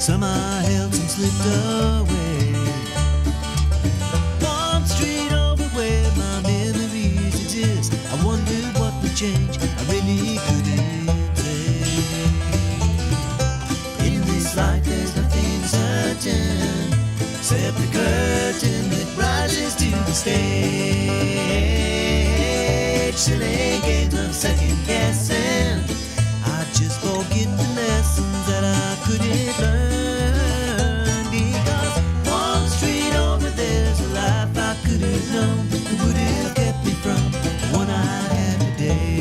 Some I held, some slipped away. One street over where my memories exist. I wondered what would change. I really couldn't say. In this life there's nothing certain, except the curtain that rises to the stage. Silly games of second guessing. I just forget the lessons that I couldn't learn. Because one street over there's a life I could have known that would have kept me from the one I had today.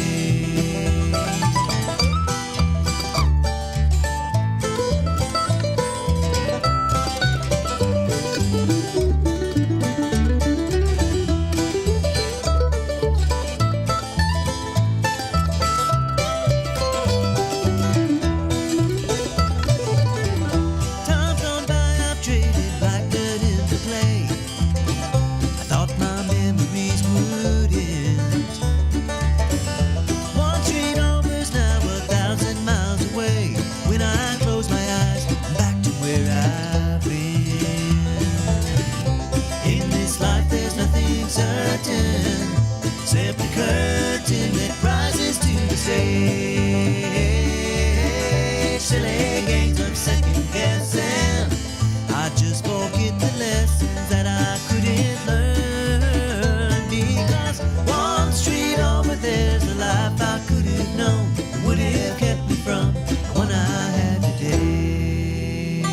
Time's gone by, I've traded black dirt into clay. I thought my memories would end. One street over's now 1,000 miles away. When I close my eyes, I'm back to where I've been. In this life there's nothing certain, except the curtain that rises to the stage. Silly games of second guessing. I just forget the lessons that I couldn't learn. Because one street over there's a life I could have known that would have kept me from the one I had today.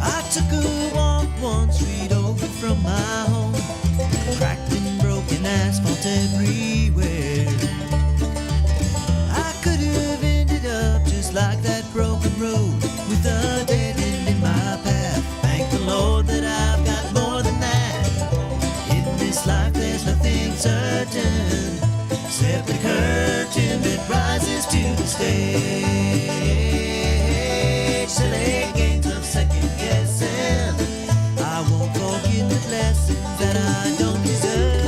I took a walk one street over from my home. Cracked and broken asphalt everywhere. I could have ended up just like that broken road, with a dead end in my path. Thank the Lord that I've got more than that. In this life there's nothing certain, except the curtain that rises to the stage. Silly games of second guessing. I won't forget the lessons that I don't deserve.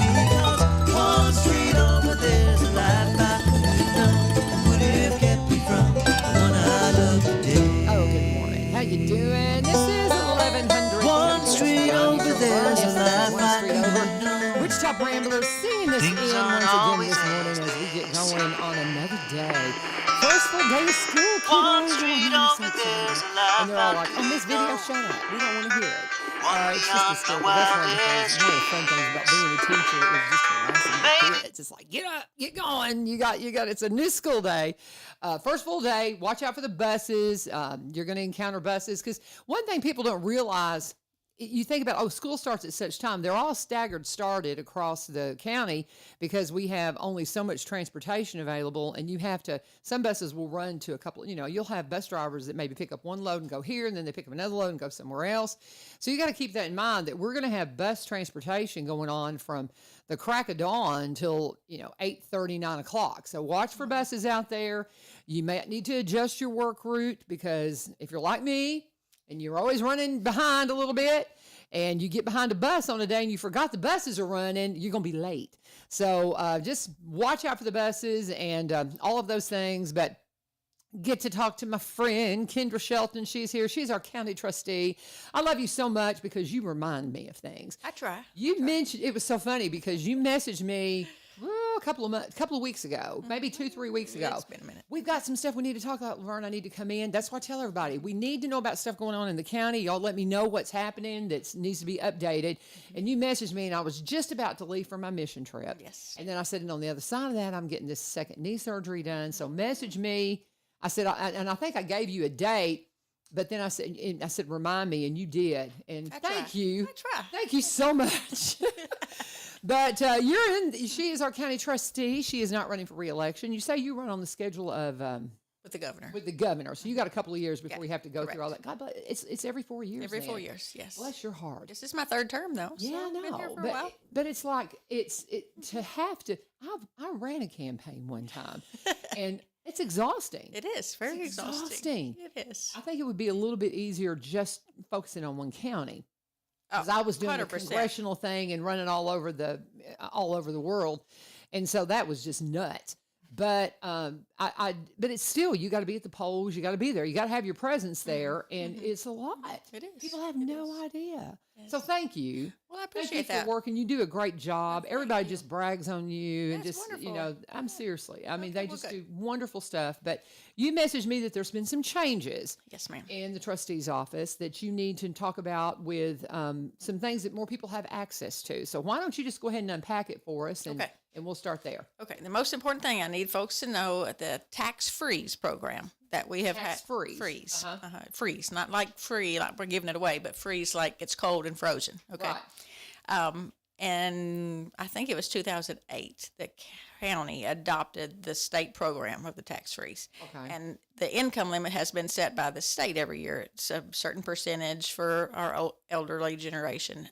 Because one street over there's a life I could have known that would have kept me from the one I love today. Oh, good morning. How you doing? This is 1100. One street over there's a life I could have known. Wichita Ramblers singing this in Things once aren't again always this morning as we get going on another day. First full day of school, One kiddos. street Oh, I'm so over there's excited. a life And they're all I like, could on this have video, known. shut up. We don't want to hear it. One It's just beyond the hysterical. That's one of the things, wildest one of the fun things about being a teacher is just harassing the Baby. kids. It's like, get up, get going. You got, it's a new school day. First full day, watch out for the buses. You're going to encounter buses because one thing people don't realize, you think about, school starts at such time. They're all staggered started across the county because we have only so much transportation available, and you have to, some buses will run to a couple, you'll have bus drivers that maybe pick up one load and go here, and then they pick up another load and go somewhere else. So you got to keep that in mind that we're going to have bus transportation going on from the crack of dawn until, 8:30, 9 o'clock. So watch for buses out there. You may need to adjust your work route because if you're like me, and you're always running behind a little bit, and you get behind a bus on a day and you forgot the buses are running, you're going to be late. So just watch out for the buses and all of those things. But get to talk to my friend, Kendra Shelton. She's here. She's our county trustee. I love you so much because you remind me of things. I try. You mentioned, it was so funny because you messaged me a couple of weeks ago, maybe 2-3 weeks ago. It's been a minute. We've got some stuff we need to talk about, LaVern. I need to come in. That's why I tell everybody, we need to know about stuff going on in the county. Y'all let me know what's happening that needs to be updated. And you messaged me, and I was just about to leave for my mission trip. Yes. And then I said, and on the other side of that, I'm getting this second knee surgery done. So message me. I said, and I think I gave you a date, but then I said, remind me, and you did. And thank you. I try. Thank you so much. But she is our county trustee. She is not running for re-election. You say you run on the schedule of with the governor. With the governor. So you got a couple of years before Yeah, you have to go correct. through all that. God, but it's every 4 years. Every then. 4 years, yes. Bless your heart. This is my third term, though. Yeah, so I I've been here know. for a while. But it's like to have to. I ran a campaign one time, and it's exhausting. It is very It's exhausting. exhausting. It is. I think it would be a little bit easier just focusing on one county. Oh, Because I was doing the 100%. congressional thing and running all over the world, and so that was just nuts. But but it's still, you got to be at the polls, you got to be there, you got to have your presence there, and it's a lot. It is. People have It no is. idea. Yes. So thank you. Well, I Thank you appreciate for that. working. You do a great job. Thank Everybody you. just brags on you and That's just, wonderful. I'm seriously. I mean, Okay, they well, just good. do wonderful stuff. But you messaged me that there's been some changes Yes, ma'am. in the trustee's office that you need to talk about with some things that more people have access to. So why don't you just go ahead and unpack it for us, and Okay. and we'll start there. Okay. The most important thing I need folks to know, the tax freeze program that we have Tax had. freeze. Freeze. Uh-huh. Freeze. Not like free, like we're giving it away, but freeze like it's cold and frozen. Okay. Right. And I think it was 2008, the county adopted the state program of the tax freeze. Okay. And the income limit has been set by the state every year. It's a certain percentage for our elderly generation.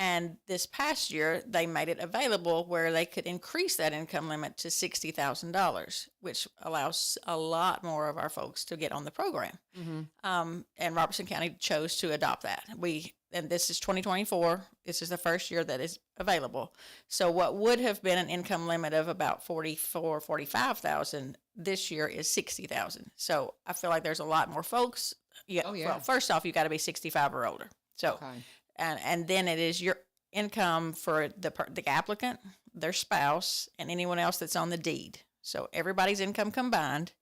And this past year, they made it available where they could increase that income limit to $60,000, which allows a lot more of our folks to get on the program. And Robertson County chose to adopt that. And this is 2024. This is the first year that is available. So what would have been an income limit of about 45,000 this year is 60,000. So I feel like there's a lot more folks. Yeah. Oh, yeah. Well, first off, you got to be 65 or older. So, Okay. and then it is your income for the applicant, their spouse, and anyone else that's on the deed. So everybody's income combined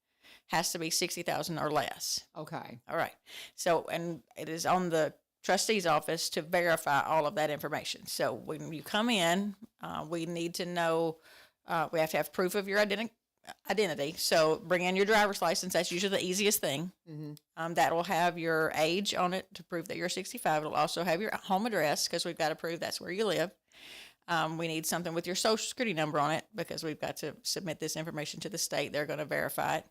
has to be 60,000 or less. Okay. All right. So, and it is on the trustee's office to verify all of that information. So when you come in, we need to know, we have to have proof of your identity. So bring in your driver's license. That's usually the easiest thing. That will have your age on it to prove that you're 65. It'll also have your home address because we've got to prove that's where you live. We need something with your social security number on it because we've got to submit this information to the state. They're going to verify it.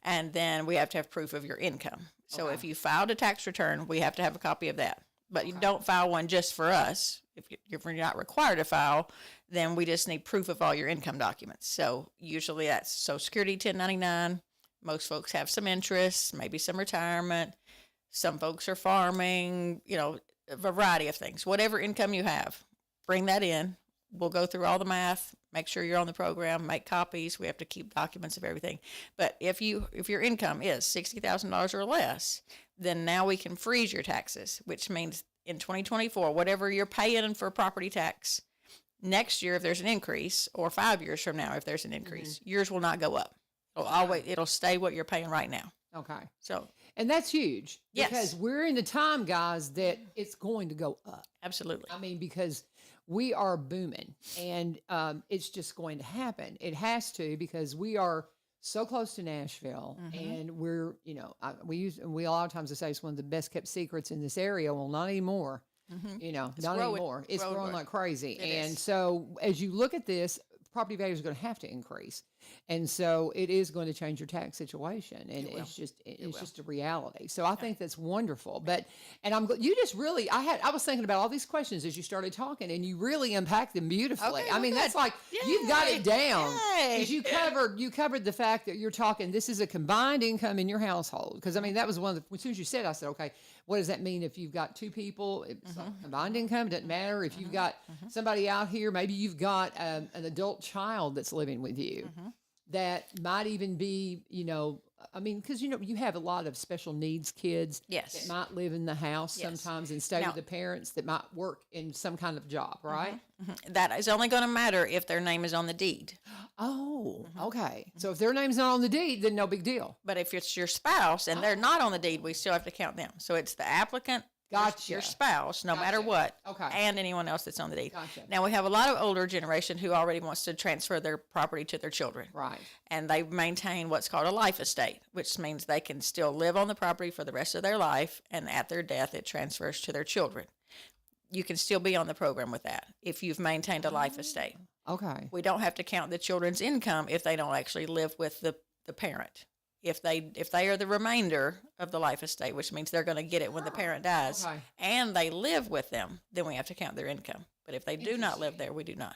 And then we have to have proof of your income. So Okay. if you filed a tax return, we have to have a copy of that. But you don't file one just for us. If you're not required to file, then we just need proof of all your income documents. So usually that's Social Security 1099. Most folks have some interest, maybe some retirement. Some folks are farming, a variety of things. Whatever income you have, bring that in. We'll go through all the math, make sure you're on the program, make copies. We have to keep documents of everything. But if your income is $60,000 or less, then now we can freeze your taxes, which means in 2024, whatever you're paying for property tax, next year if there's an increase, or 5 years from now if there's an increase, yours will not go up. It'll stay what you're paying right now. Okay. So And that's huge. Yes. Because we're in the time, guys, that it's going to go up. absolutely. I mean, because we are booming, and it's just going to happen. It has to, because we are so close to Nashville, and we're, we a lot of times say it's one of the best kept secrets in this area. Well, not anymore. Not growing. anymore. It's Growing. growing like crazy. It And is. so as you look at this, property values are going to have to increase. And so it is going to change your tax situation. And It will. it's just a reality. So I think that's wonderful. You just really, I was thinking about all these questions as you started talking, and you really unpacked them beautifully. Okay, I mean, well, that's good. like, you've got Yay. it down. Yay. 'Cause you covered the fact that you're talking, this is a combined income in your household. Because I mean, that was one of the, as soon as you said, I said, okay, what does that mean if you've got two people? It's like combined income. It doesn't matter if you've got somebody out here, maybe you've got an adult child that's living with you that might even be, because you have a lot of special needs kids Yes. that might live in the house Yes. sometimes and stay Now- with the parents that might work in some kind of job, right? That is only going to matter if their name is on the deed. Oh, okay. So if their name's not on the deed, then no big deal. But if it's your spouse and they're not on the deed, we still have to count them. So it's the applicant, your Gotcha. spouse, no matter Gotcha. what, Okay. and anyone else that's on the deed. Gotcha. Now, we have a lot of older generation who already wants to transfer their property to their children. Right. And they maintain what's called a life estate, which means they can still live on the property for the rest of their life, and at their death, it transfers to their children. You can still be on the program with that if you've maintained a life estate. Okay. We don't have to count the children's income if they don't actually live with the parent. if they are the remainder of the life estate, which means they're going to get it when the parent dies, Okay. and they live with them, then we have to count their income. But if they do not live there, we do not.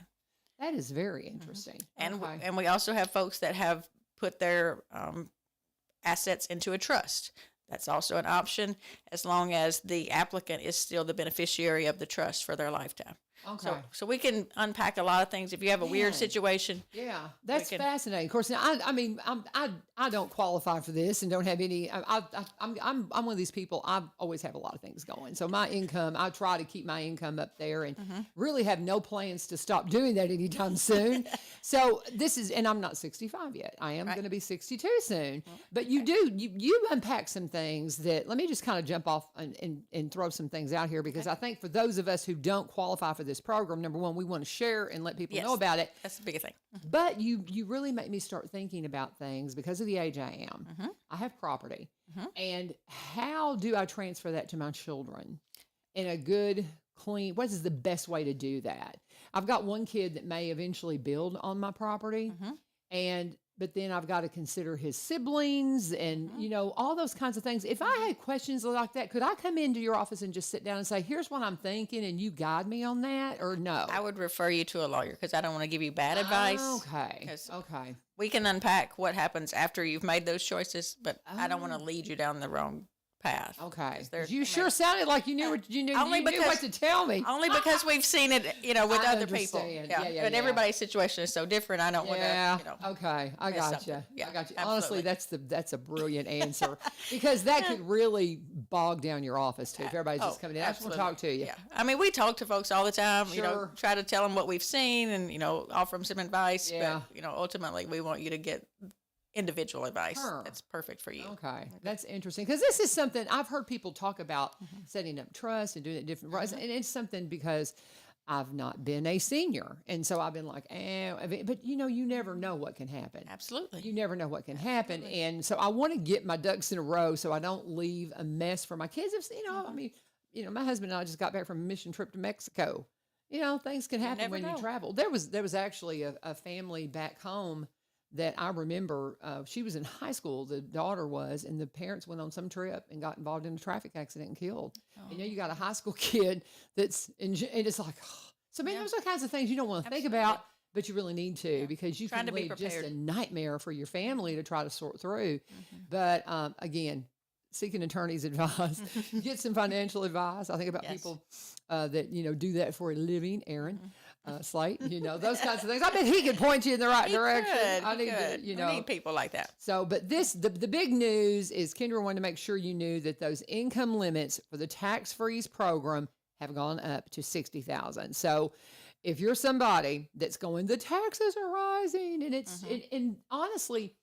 That is very interesting. And Okay. and we also have folks that have put their assets into a trust. That's also an option as long as the applicant is still the beneficiary of the trust for their lifetime. Okay. So we can unpack a lot of things. If you have a weird Man. situation, Yeah, that's can- fascinating. Of course, now, I mean, I don't qualify for this and don't have any. I'm one of these people. I always have a lot of things going. So my income, I try to keep my income up there, and really have no plans to stop doing that anytime soon. So this is, and I'm not 65 yet. I am going to be 62 soon. But you unpack some things that. Let me just kind of jump off and throw some things out here, because I think for those of us who don't qualify for this program, number one, we want to share and let people know about it. That's the biggest thing. But you really make me start thinking about things because of the age I am. I have property. And how do I transfer that to my children in a good, clean, what is the best way to do that? I've got one kid that may eventually build on my property. But then I've got to consider his siblings and, all those kinds of things. If I had questions like that, could I come into your office and just sit down and say, here's what I'm thinking, and you guide me on that, or no? I would refer you to a lawyer because I don't want to give you bad advice. Okay. 'Cause Okay. we can unpack what happens after you've made those choices, but I don't want to lead you down the wrong path. Okay. 'Cause there's- You I sure mean, sounded like you knew what you knew. only You knew because- what to tell me. Only because we've seen it, with I other people. understand. Yeah. Yeah, But yeah. everybody's situation is so different. I don't want Yeah. to, Okay. I mess got something. you. Yeah, I got you. absolutely. Honestly, that's a brilliant answer, because that could really bog down your office too if everybody's just coming in. I just want to talk to you. Yeah. I mean, we talk to folks all the time, Sure. try to tell them what we've seen and, offer them some advice. Yeah. But, ultimately we want you to get individual advice Sure. that's perfect for you. Okay, that's interesting, because this is something I've heard people talk about, setting up trust and doing it different ways, and it's something because I've not been a senior, and so I've been like, but you never know what can happen. Absolutely. You never know what can happen, and so I want to get my ducks in a row so I don't leave a mess for my kids. If I mean, my husband and I just got back from a mission trip to Mexico. Things can happen never when you know. travel. There was actually a family back home that I remember. She was in high school, the daughter was, and the parents went on some trip and got involved in a traffic accident and killed. And you got a high school kid that's and it's like, so I mean, there's all kinds of things you don't want to think about, but you really need to, because you Trying can to be leave just a prepared. nightmare for your family to try to sort through. But again, seek an attorney's advice, get some financial advice. I think about Yes. people that do that for a living. Aaron Slate, those kinds of things. I bet he could point you in the right direction. I need to, We need people like that. So, but the big news is Kendra wanted to make sure you knew that those income limits for the tax freeze program have gone up to $60,000. So, if you're somebody that's going, the taxes are rising, and it's and honestly,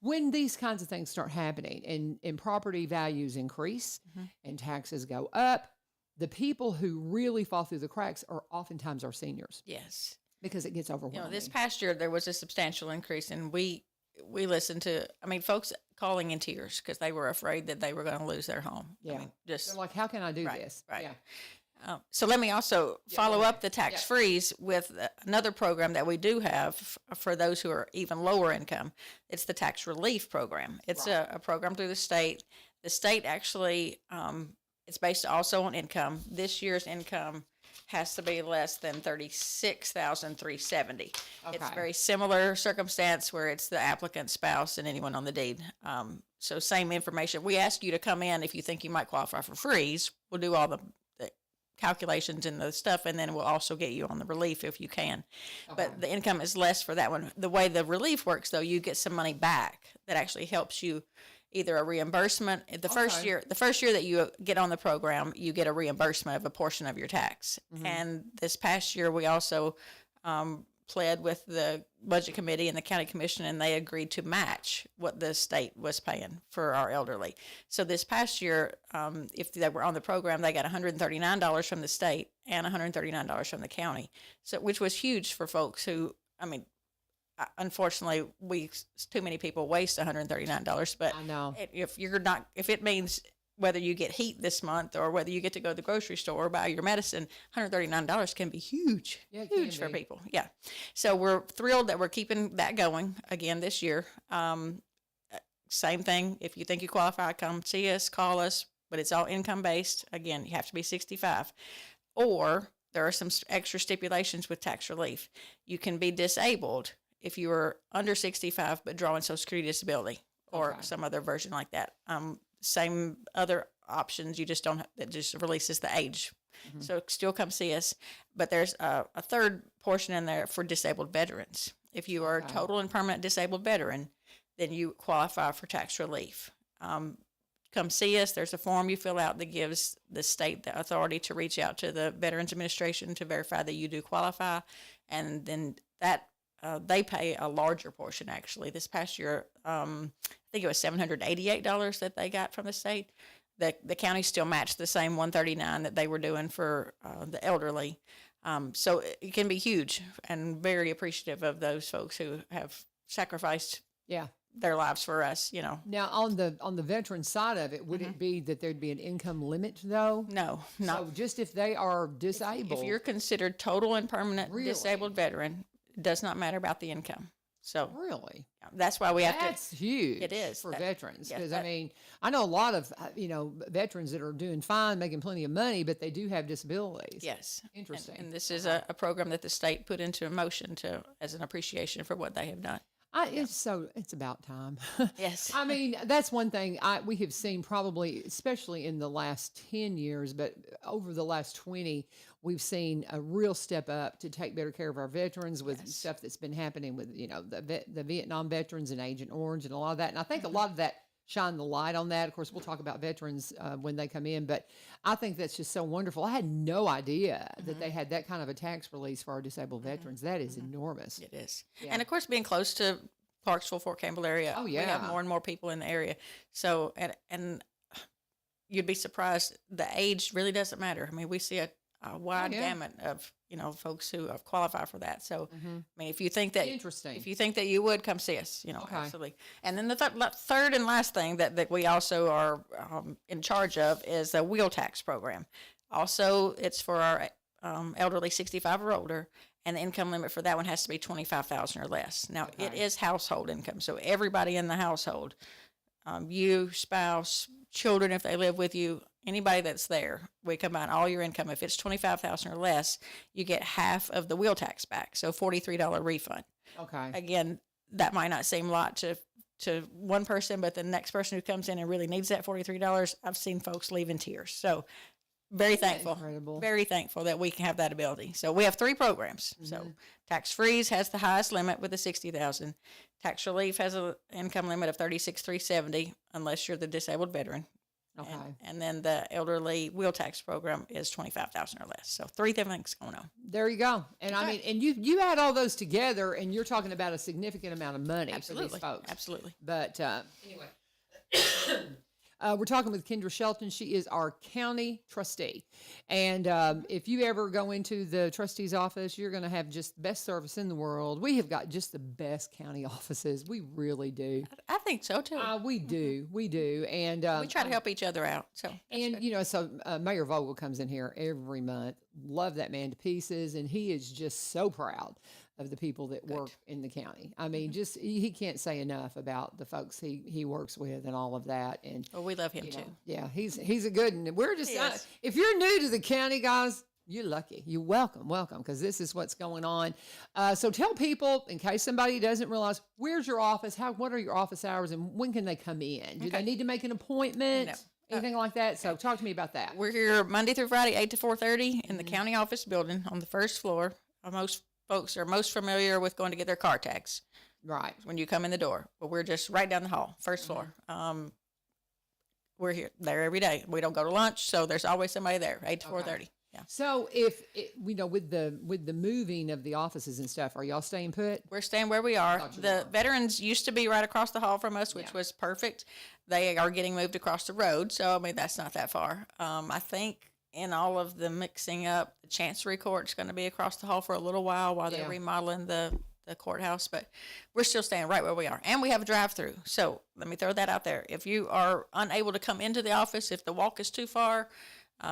when these kinds of things start happening and property values increase and taxes go up, the people who really fall through the cracks are oftentimes our seniors, Yes. because it gets overwhelming. This past year there was a substantial increase, and we listened to, folks calling in tears because they were afraid that they were going to lose their home. Yeah. Just They're like, how can I do Right, this? right. Yeah. So let me also follow go up ahead. the tax Yeah. freeze with another program that we do have for those who are even lower income. It's the tax relief program. It's a program through the state. The state actually, it's based also on income. This year's income has to be less than $36,370. It's Okay. very similar circumstance where it's the applicant's spouse and anyone on the deed. So same information. We ask you to come in if you think you might qualify for freeze. We'll do all the calculations and the stuff, and then we'll also get you on the relief if you can. But the income is less for that one. The way the relief works, though, you get some money back that actually helps you, either a reimbursement. The first year that you get on the program, you get a reimbursement of a portion of your tax. And this past year, we also pled with the budget committee and the county commission, and they agreed to match what the state was paying for our elderly. So this past year, if they were on the program, they got $139 from the state and $139 from the county. So, which was huge for folks who, unfortunately, too many people waste $139. But I know. if it means whether you get heat this month or whether you get to go to the grocery store or buy your medicine, $139 can be huge, Yeah, it huge can for be. people. Yeah. So we're thrilled that we're keeping that going again this year. same thing. If you think you qualify, come see us, call us, but it's all income based. Again, you have to be 65. Or there are some extra stipulations with tax relief. You can be disabled if you are under 65 but drawing Social Security disability or some other version like that. Same other options. You just don't. That just releases the age. So still come see us. But there's a third portion in there for disabled veterans. If you are a total and permanent disabled veteran, then you qualify for tax relief. Come see us. There's a form you fill out that gives the state the authority to reach out to the Veterans Administration to verify that you do qualify. And then that they pay a larger portion, actually. This past year, I think it was $788 that they got from the state. The county still matched the same $139 that they were doing for the elderly. So it can be huge, and very appreciative of those folks who have sacrificed their lives for us, you know. Now, on the veteran side of it, would it be that there'd be an income limit, though? No, not. So just if they are disabled. If you're considered total and permanent disabled veteran, it does not matter about the income. So really, that's why we have to. That's huge. It is for veterans, because I mean, I know a lot of veterans that are doing fine, making plenty of money, but they do have disabilities. Yes, interesting. And this is a program that the state put into motion as an appreciation for what they have done. It's about time. Yes. I mean, that's one thing we have seen probably, especially in the last 10 years, but over the last 20, we've seen a real step up to take better care of our veterans with stuff that's been happening with, the Vietnam veterans and Agent Orange and a lot of that. And I think a lot of that shine the light on that. Of course, we'll talk about veterans when they come in, but I think that's just so wonderful. I had no idea that they had that kind of a tax release for our disabled veterans. That is enormous. It is. Yeah. And of course, being close to Clarksville, Fort Campbell area, we have more and more people in the area. So, and you'd be surprised, the age really doesn't matter. I mean, we see a wide gamut of, folks who qualify for that. So, I mean, if you think that, if you think that you would, come see us, absolutely. And then the third and last thing that we also are in charge of is the wheel tax program. Also, it's for our elderly 65 or older, and the income limit for that one has to be $25,000 or less. Now, it is household income, so everybody in the household, you, spouse, children if they live with you, anybody that's there, we combine all your income. If it's $25,000 or less, you get half of the wheel tax back, so $43 refund. Okay. Again, that might not seem a lot to one person, but the next person who comes in and really needs that $43, I've seen folks leave in tears. So very thankful, very thankful that we can have that ability. So we have 3 programs. So tax freeze has the highest limit with the $60,000. Tax relief has an income limit of $36,370 unless you're the disabled veteran. Okay. And then the elderly wheel tax program is $25,000 or less. So 3 different things going on. There you go. And I mean, and you add all those together, and you're talking about a significant amount of money for these folks. Absolutely. But anyway. We're talking with Kendra Shelton. She is our county trustee. And if you ever go into the trustee's office, you're going to have just the best service in the world. We have got just the best county offices. We really do. I think so, too. We do. We do. And we try to help each other out. So Mayor Vogel comes in here every month. Love that man to pieces. And he is just so proud of the people that work in the county. I mean, just he can't say enough about the folks he works with and all of that. And we love him too. Yeah, he's a good one. We're just if you're new to the county, guys, you're lucky. You're welcome, because this is what's going on. So tell people, in case somebody doesn't realize, where's your office? What are your office hours, and when can they come in? Do they need to make an appointment? No. Anything like that? So talk to me about that. We're here Monday through Friday, 8 to 4:30 in the county office building on the first floor. Most folks are most familiar with going to get their car tags. Right. When you come in the door. But we're just right down the hall, first floor. We're there every day. We don't go to lunch, so there's always somebody there, 8 to 4:30. Yeah. So if with the moving of the offices and stuff, are y'all staying put? We're staying where we are. The veterans used to be right across the hall from us, which was perfect. They are getting moved across the road, so I mean that's not that far. I think in all of the mixing up, the Chancery Court's going to be across the hall for a little while they're remodeling the courthouse, but we're still staying right where we are. And we have a drive-through. So let me throw that out there. If you are unable to come into the office, if the walk is too far,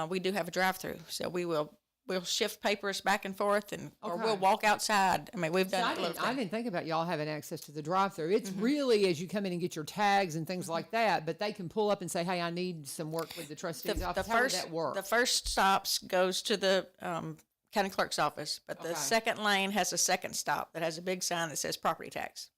we do have a drive-through. So we will we'll shift papers back and forth, and or Okay. we'll walk outside. I mean, we've So done I it a little didn't, I thing. didn't think about y'all having access to the drive-through. It's really as you come in and get your tags and things like that, but they can pull up and say, "Hey, I need some work with the trustee's office." How would that work? The first stops goes to the county clerk's office, but the Okay. second lane has a second stop that has a big sign that says property tax.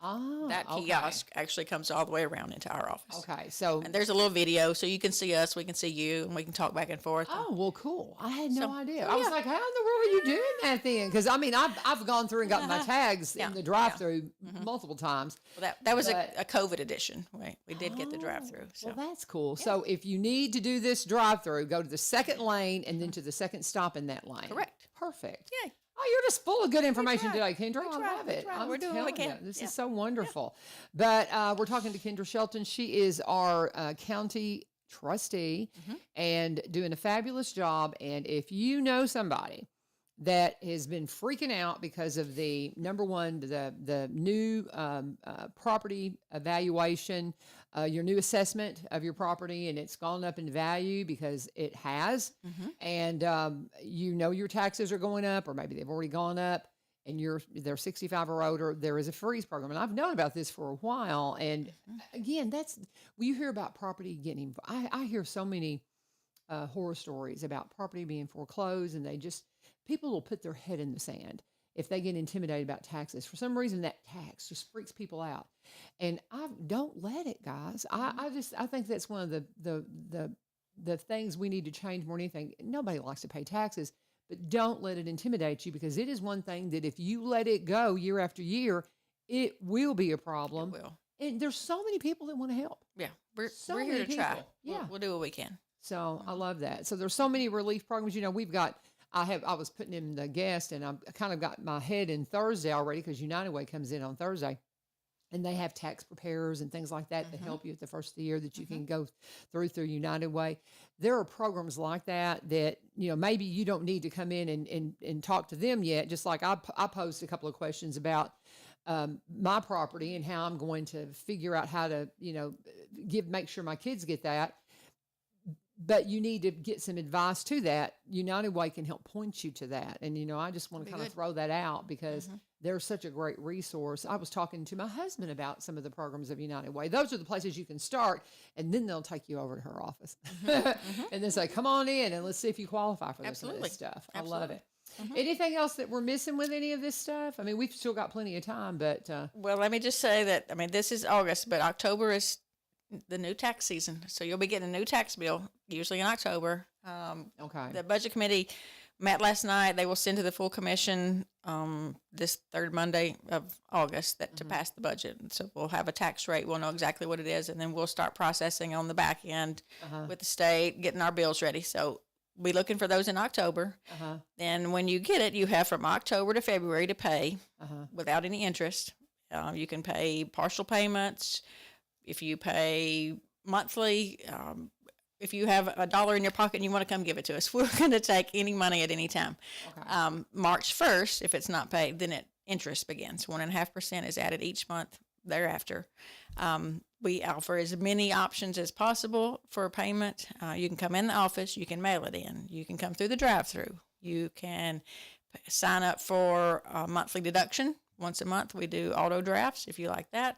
Oh, That okay. kiosk actually comes all the way around into our office. Okay, so And there's a little video, so you can see us, we can see you, and we can talk back and forth. oh well, cool. I had no So- idea. so I was yeah. like, "How in the world are you doing that then?" Because I mean, I've gone through and gotten my tags Yeah, in the yeah. drive-through multiple times. Well, that was But- a COVID edition. We did get the drive-through. So Well, that's cool. So if you need to do this drive-through, go to the second lane and then to the second stop in that lane. Correct. Perfect. Yay. Oh, you're just full of good information try. today, Kendra. We I try. love We it. try. I'm We're doing what we telling can. you, this Yeah. is so wonderful. But we're talking to Kendra Shelton. She is our county trustee and doing a fabulous job. And if you know somebody that has been freaking out because of the number one, the new property evaluation, your new assessment of your property, and it's gone up in value because it has, and you know your taxes are going up, or maybe they've already gone up, and they're 65 or older, there is a freeze program, and I've known about this for a while. And again, that's when you hear about property getting. I hear so many horror stories about property being foreclosed, and people will put their head in the sand if they get intimidated about taxes. For some reason, that tax just freaks people out, and I don't let it, guys. I think that's one of the things we need to change more than anything. Nobody likes to pay taxes, but don't let it intimidate you, because it is one thing that if you let it go year after year, it will be a problem. will. And there's so many people that want to help. Yeah, we're So here many to try. people. Yeah. We'll do what we can. So I love that. So there's so many relief programs. You know, I was putting in the guest, and I kind of got my head in Thursday already, because United Way comes in on Thursday, and they have tax preparers and things like that that help you at the first of the year that you can go through United Way. There are programs like that maybe you don't need to come in and talk to them yet. Just like I posed a couple of questions about my property and how I'm going to figure out how to, make sure my kids get that. But you need to get some advice to that. United Way can help point you to that. And, I just want to kind of throw that out, because they're such a great resource. I was talking to my husband about some of the programs of United Way. Those are the places you can start, and then they'll take you over to her office and then say, come on in and let's see if you qualify for some of Absolutely. this stuff. I love Absolutely. it. Anything else that we're missing with any of this stuff? I mean, we've still got plenty of time, but Well, let me just say that, this is August, but October is the new tax season. So you'll be getting a new tax bill, usually in October. okay. The budget committee met last night. They will send to the full commission this third Monday of August to pass the budget. And so we'll have a tax rate. We'll know exactly what it is, and then we'll start processing on the back end with the state, getting our bills ready. So we'll be looking for those in October. Then when you get it, you have from October to February to pay without any interest. You can pay partial payments. If you pay monthly, if you have $1 in your pocket and you want to come give it to us, we're going to take any money at any time. Okay. March 1st, if it's not paid, then interest begins. 1.5% is added each month thereafter. We offer as many options as possible for payment. You can come in the office. You can mail it in. You can come through the drive-through. You can sign up for a monthly deduction. Once a month, we do auto drafts if you like that.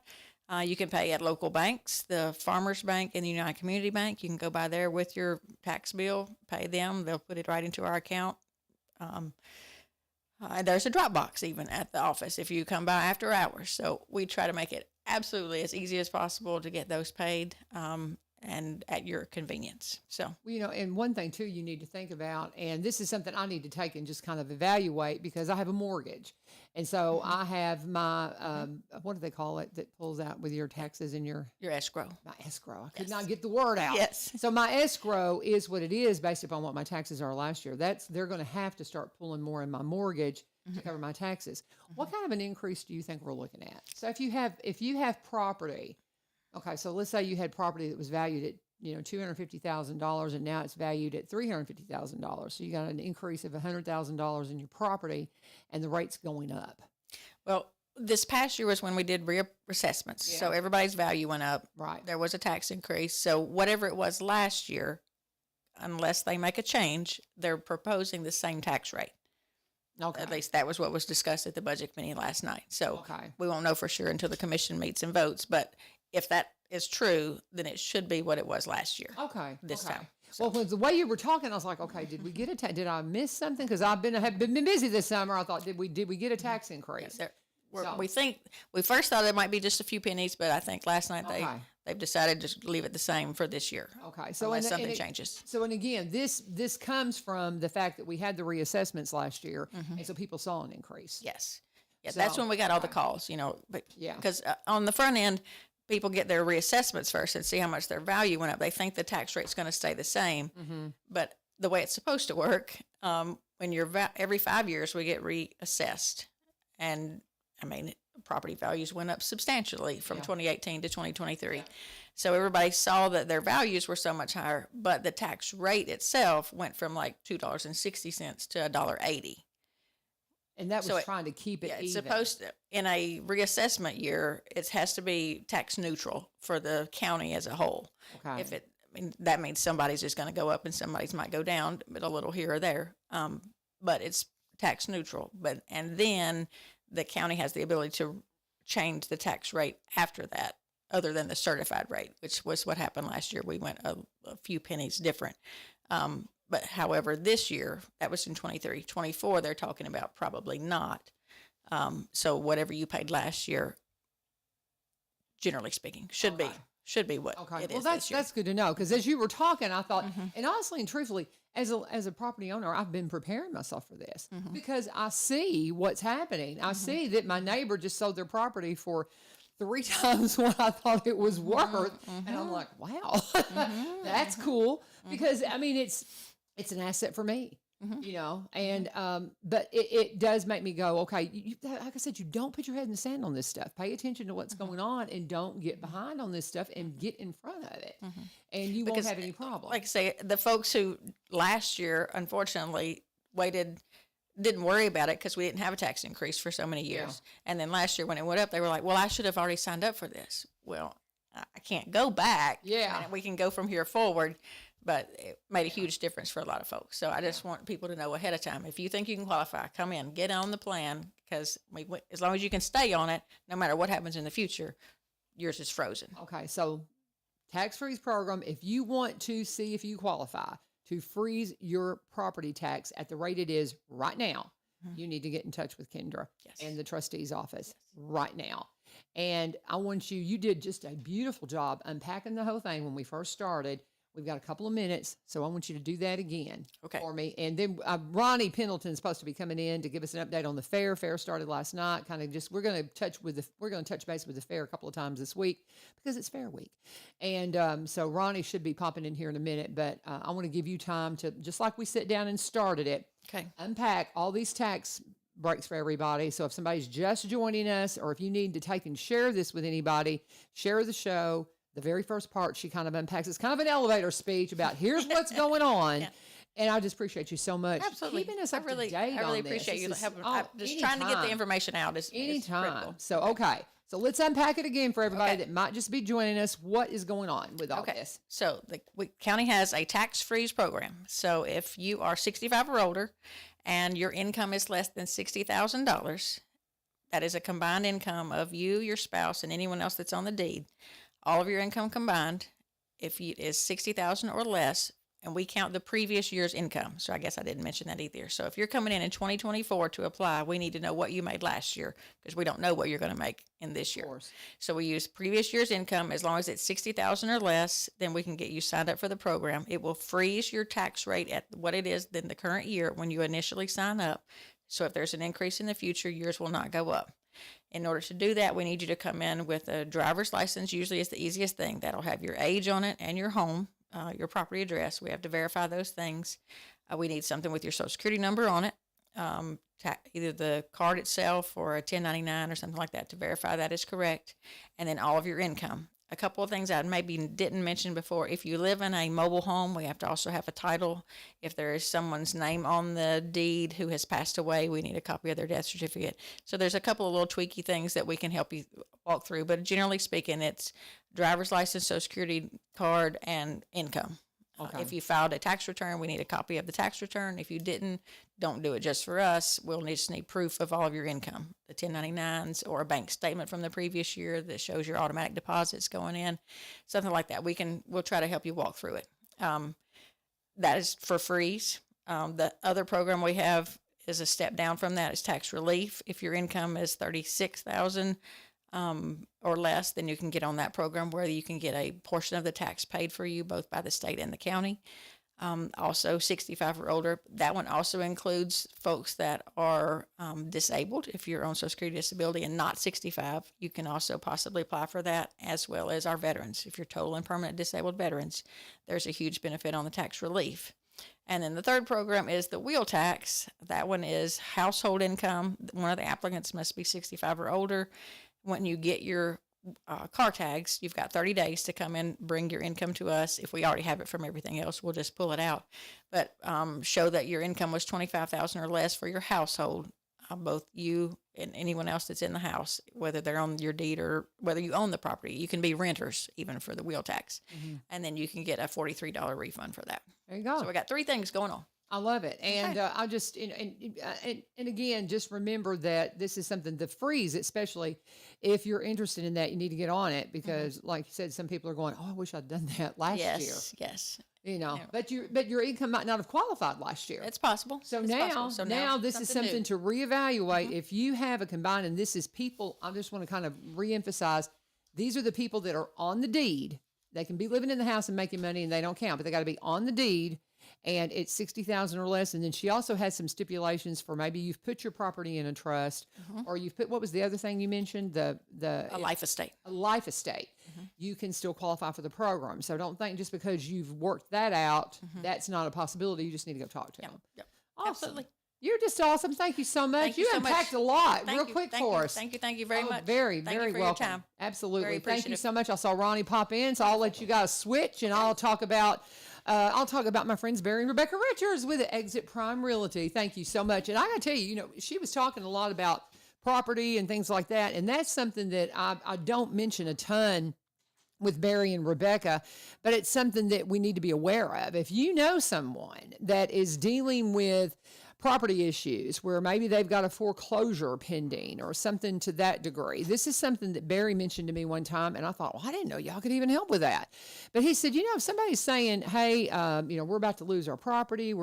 You can pay at local banks, the Farmers Bank and the United Community Bank. You can go by there with your tax bill, pay them. They'll put it right into our account. There's a drop box even at the office if you come by after hours. So we try to make it absolutely as easy as possible to get those paid and at your convenience. So, Well, and one thing too you need to think about, and this is something I need to take and just kind of evaluate, because I have a mortgage, and so I have my what do they call it that pulls out with your taxes and your escrow. my escrow. I could not get the word out. Yes. So my escrow is what it is based upon what my taxes are last year. They're going to have to start pulling more in my mortgage to cover my taxes. What kind of an increase do you think we're looking at? So if you have property. Okay, so let's say you had property that was valued at $250,000, and now it's valued at $350,000. So you got an increase of $100,000 in your property, and the rate's going up. Well, this past year was when we did reassessments. So everybody's value went up. Right. There was a tax increase. So whatever it was last year unless they make a change, they're proposing the same tax rate. Okay. At least that was what was discussed at the budget committee last night. So Okay. we won't know for sure until the commission meets and votes. But if that is true, then it should be what it was last year. Okay. This okay. time. Well, with the way you were talking, I was like, okay, did we get a did I miss something? Because have been busy this summer. I thought, did we get a tax increase? So- We first thought it might be just a few pennies, but I think last night Okay. they've decided to leave it the same for this year. Okay, so Unless and something it- changes. So and again, this comes from the fact that we had the reassessments last year, and so people saw an increase. Yes. Yeah, So- that's when we got all the calls, but Yeah. because on the front end, people get their reassessments first and see how much their value went up. They think the tax rate's going to stay the same, but the way it's supposed to work, when every 5 years we get reassessed, and I mean property values went up substantially from 2018 to 2023. So everybody saw that their values were so much higher, but the tax rate itself went from like $2.60 to $1.80. And that was So trying to keep it Yeah, even. it's supposed to, in a reassessment year, it has to be tax neutral for the county as a whole. Okay. That means somebody's just going to go up and somebody's might go down, but a little here or there. But it's tax neutral. And then the county has the ability to change the tax rate after that, other than the certified rate, which was what happened last year. We went a few pennies different. But however, this year, that was in 23, 24, they're talking about probably not. So whatever you paid last year, generally speaking, should be what Okay. it Well, is this year. that's good to know, because as you were talking, I thought, and honestly and truthfully, as a property owner, I've been preparing myself for this because I see what's happening. I see that my neighbor just sold their property for 3 times what I thought it was worth, and I'm like, wow, that's cool, because I mean it's an asset for me. And but it does make me go, okay, like I said, you don't put your head in the sand on this stuff. Pay attention to what's going on, and don't get behind on this stuff, and get in front of it, and you won't have any problem. Like I say, the folks who last year, unfortunately, didn't worry about it because we didn't have a tax increase for so many years. And then last year when it went up, they were like, well, I should have already signed up for this. Well, I can't go back. Yeah. And we can go from here forward. But it made a huge difference for a lot of folks. So I just want people to know ahead of time. If you think you can qualify, come in, get on the plan, because as long as you can stay on it, no matter what happens in the future, yours is frozen. Okay, so tax freeze program, if you want to see if you qualify to freeze your property tax at the rate it is right now, you need to get in touch with Kendra and the trustee's office right now. And I want you did just a beautiful job unpacking the whole thing when we first started. We've got a couple of minutes, so I want you to do that again for me. And then Ronnie Pendletonl is supposed to be coming in to give us an update on the fair. Fair started last night. Kind of just we're going to touch base with the fair a couple of times this week because it's fair week. And so Ronnie should be popping in here in a minute, but I want to give you time to, just like we sit down and started it, unpack all these tax breaks for everybody. So if somebody's just joining us, or if you need to take and share this with anybody, share the show. The very first part, she kind of unpacks. It's kind of an elevator speech about here's what's going on. And I just appreciate you so much. Absolutely. Keeping us up to date I really on this. appreciate you This is- helping. oh, I'm just trying to get the information out. Is anytime. critical. So, okay. So let's unpack it again for everybody that might just be joining us. What is going on with all this? So the county has a tax freeze program. So if you are 65 or older and your income is less than $60,000, that is a combined income of you, your spouse, and anyone else that's on the deed. All of your income combined, if it is $60,000 or less, and we count the previous year's income. So I guess I didn't mention that either. So if you're coming in 2024 to apply, we need to know what you made last year, because we don't know what you're going to make in this year. Of course. So we use previous year's income. As long as it's $60,000 or less, then we can get you signed up for the program. It will freeze your tax rate at what it is in the current year when you initially sign up. So if there's an increase in the future, yours will not go up. In order to do that, we need you to come in with a driver's license. Usually it's the easiest thing. That'll have your age on it and your home, your property address. We have to verify those things. We need something with your Social Security number on it, either the card itself or a 1099 or something like that to verify that is correct, and then all of your income. A couple of things I maybe didn't mention before. If you live in a mobile home, we have to also have a title. If there is someone's name on the deed who has passed away, we need a copy of their death certificate. So there's a couple of little tweaky things that we can help you walk through. But generally speaking, it's driver's license, Social Security card, and income. Okay. If you filed a tax return, we need a copy of the tax return. If you didn't, don't do it just for us. We'll just need proof of all of your income, the 1099s or a bank statement from the previous year that shows your automatic deposits going in, something like that. We'll try to help you walk through it. That is for freeze. The other program we have is a step down from that is tax relief. If your income is $36,000 or less, then you can get on that program where you can get a portion of the tax paid for you, both by the state and the county. Also 65 or older. That one also includes folks that are disabled. If you're on Social Security disability and not 65, you can also possibly apply for that, as well as our veterans. If you're total and permanent disabled veterans, there's a huge benefit on the tax relief. And then the third program is the wheel tax. That one is household income. One of the applicants must be 65 or older. When you get your car tags, you've got 30 days to come in, bring your income to us. If we already have it from everything else, we'll just pull it out. But show that your income was $25,000 or less for your household, both you and anyone else that's in the house, whether they're on your deed or whether you own the property. You can be renters even for the wheel tax. And then you can get a $43 refund for that. There you go. So we got 3 things going on. I love it. And I just, and again, just remember that this is something, the freeze, especially if you're interested in that, you need to get on it because like you said, some people are going, oh, I wish I'd done that last year. Yes. You know, but your income might not have qualified last year. It's possible. So It's now, possible. So now this is something new. to reevaluate. If you have a combined, and this is people, I just want to kind of reemphasize, these are the people that are on the deed. They can be living in the house and making money and they don't count, but they got to be on the deed. And it's 60,000 or less. And then she also has some stipulations for maybe you've put your property in a trust, or you've put, what was the other thing you mentioned? A life estate. A life estate. You can still qualify for the program. So don't think just because you've worked that out, that's not a possibility. You just need to go talk to them. Yep. Awesome. Absolutely. You're just awesome. Thank you so much. Thank you so unpacked much. a lot Thank real you. quick Thank for you. us. Thank you very much. Very, Thank very you for welcome. Your time. Absolutely. Very Thank you appreciative. so much. I saw Ronnie pop in, so I'll let you guys switch, and I'll talk about my friends Barry and Rebecca Richards with Exit Prime Realty. Thank you so much. And I got to tell you, she was talking a lot about property and things like that, and that's something that I don't mention a ton with Barry and Rebecca, but it's something that we need to be aware of. If you know someone that is dealing with property issues where maybe they've got a foreclosure pending or something to that degree. This is something that Barry mentioned to me one time, and I thought, well, I didn't know y'all could even help with that. But he said, if somebody's saying, hey, we're about to lose our property,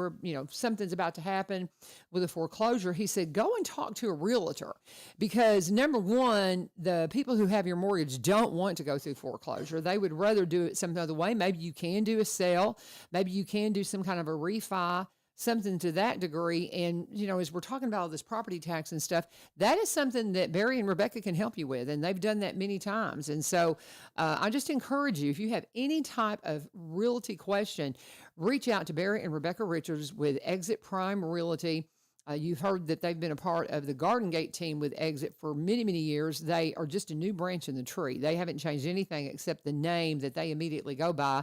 something's about to happen with a foreclosure, he said, go and talk to a realtor, because number one, the people who have your mortgage don't want to go through foreclosure. They would rather do it some other way. Maybe you can do a sale. Maybe you can do some kind of a refi, something to that degree. And, as we're talking about all this property tax and stuff, that is something that Barry and Rebecca can help you with. And they've done that many times. And so I just encourage you, if you have any type of realty question, reach out to Barry and Rebecca Richards with Exit Prime Realty. You've heard that they've been a part of the Garden Gate team with Exit for many, many years. They are just a new branch in the tree. They haven't changed anything except the name that they immediately go by.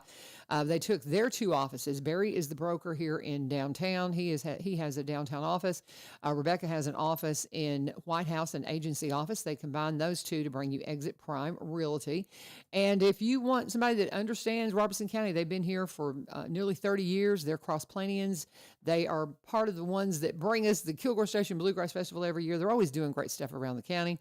They took their 2 offices. Barry is the broker here in downtown. He has a downtown office. Rebecca has an office in White House, an agency office. They combine those 2 to bring you Exit Prime Realty. And if you want somebody that understands Robertson County, they've been here for nearly 30 years. They're cross-Planians. They are part of the ones that bring us the Kilgore Station Bluegrass Festival every year. They're always doing great stuff around the county.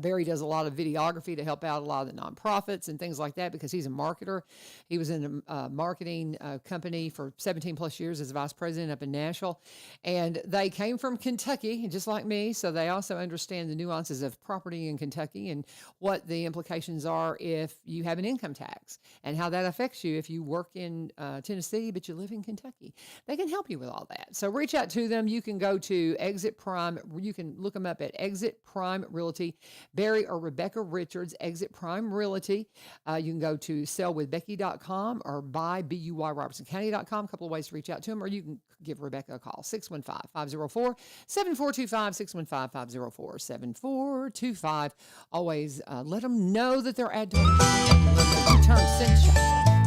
Barry does a lot of videography to help out a lot of the nonprofits and things like that because he's a marketer. He was in a marketing company for 17 plus years as vice president up in Nashville. And they came from Kentucky, just like me. So they also understand the nuances of property in Kentucky and what the implications are if you have an income tax and how that affects you if you work in Tennessee, but you live in Kentucky. They can help you with all that. So reach out to them. You can go to Exit Prime. You can look them up at Exit Prime Realty. Barry or Rebecca Richards, Exit Prime Realty. You can go to sellwithbecky.com or buy.robertsoncounty.com. A couple of ways to reach out to them, or you can give Rebecca a call, 615-504-7425, 615-504-7425. Always let them know that they're ad turn sunshine.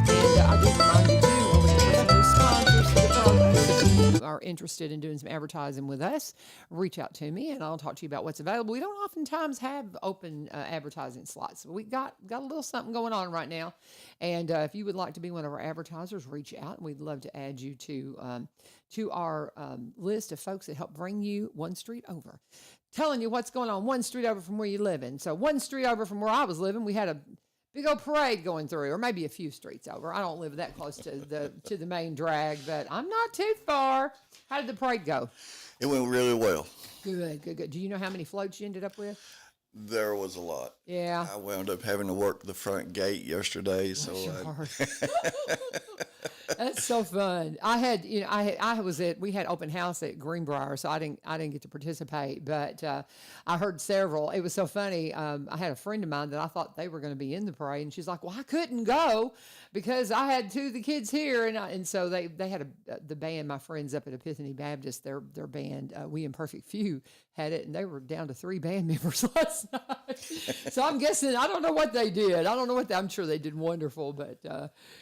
And I do remind you, too, when we have some new sponsors, you are interested in doing some advertising with us, reach out to me and I'll talk to you about what's available. We don't oftentimes have open advertising slots. We got a little something going on right now. And if you would like to be one of our advertisers, reach out. We'd love to add you to our list of folks that help bring you one street over. Telling you what's going on one street over from where you live in. So one street over from where I was living, we had a big old parade going through, or maybe a few streets over. I don't live that close to the main drag, but I'm not too far. How did the parade go? It went really well. Good. Do you know how many floats you ended up with? There was a lot. Yeah. I wound up having to work the front gate yesterday, so That's so fun. We had open house at Greenbrier, so I didn't get to participate, but I heard several. It was so funny. I had a friend of mine that I thought they were going to be in the parade, and she's like, "Well, I couldn't go because I had two of the kids here," and so they had the band. My friends up at Epiphany Baptist, their band, We Imperfect Few, had it, and they were down to 3 band members last night. So I'm guessing I don't know what they did. I'm sure they did wonderful, but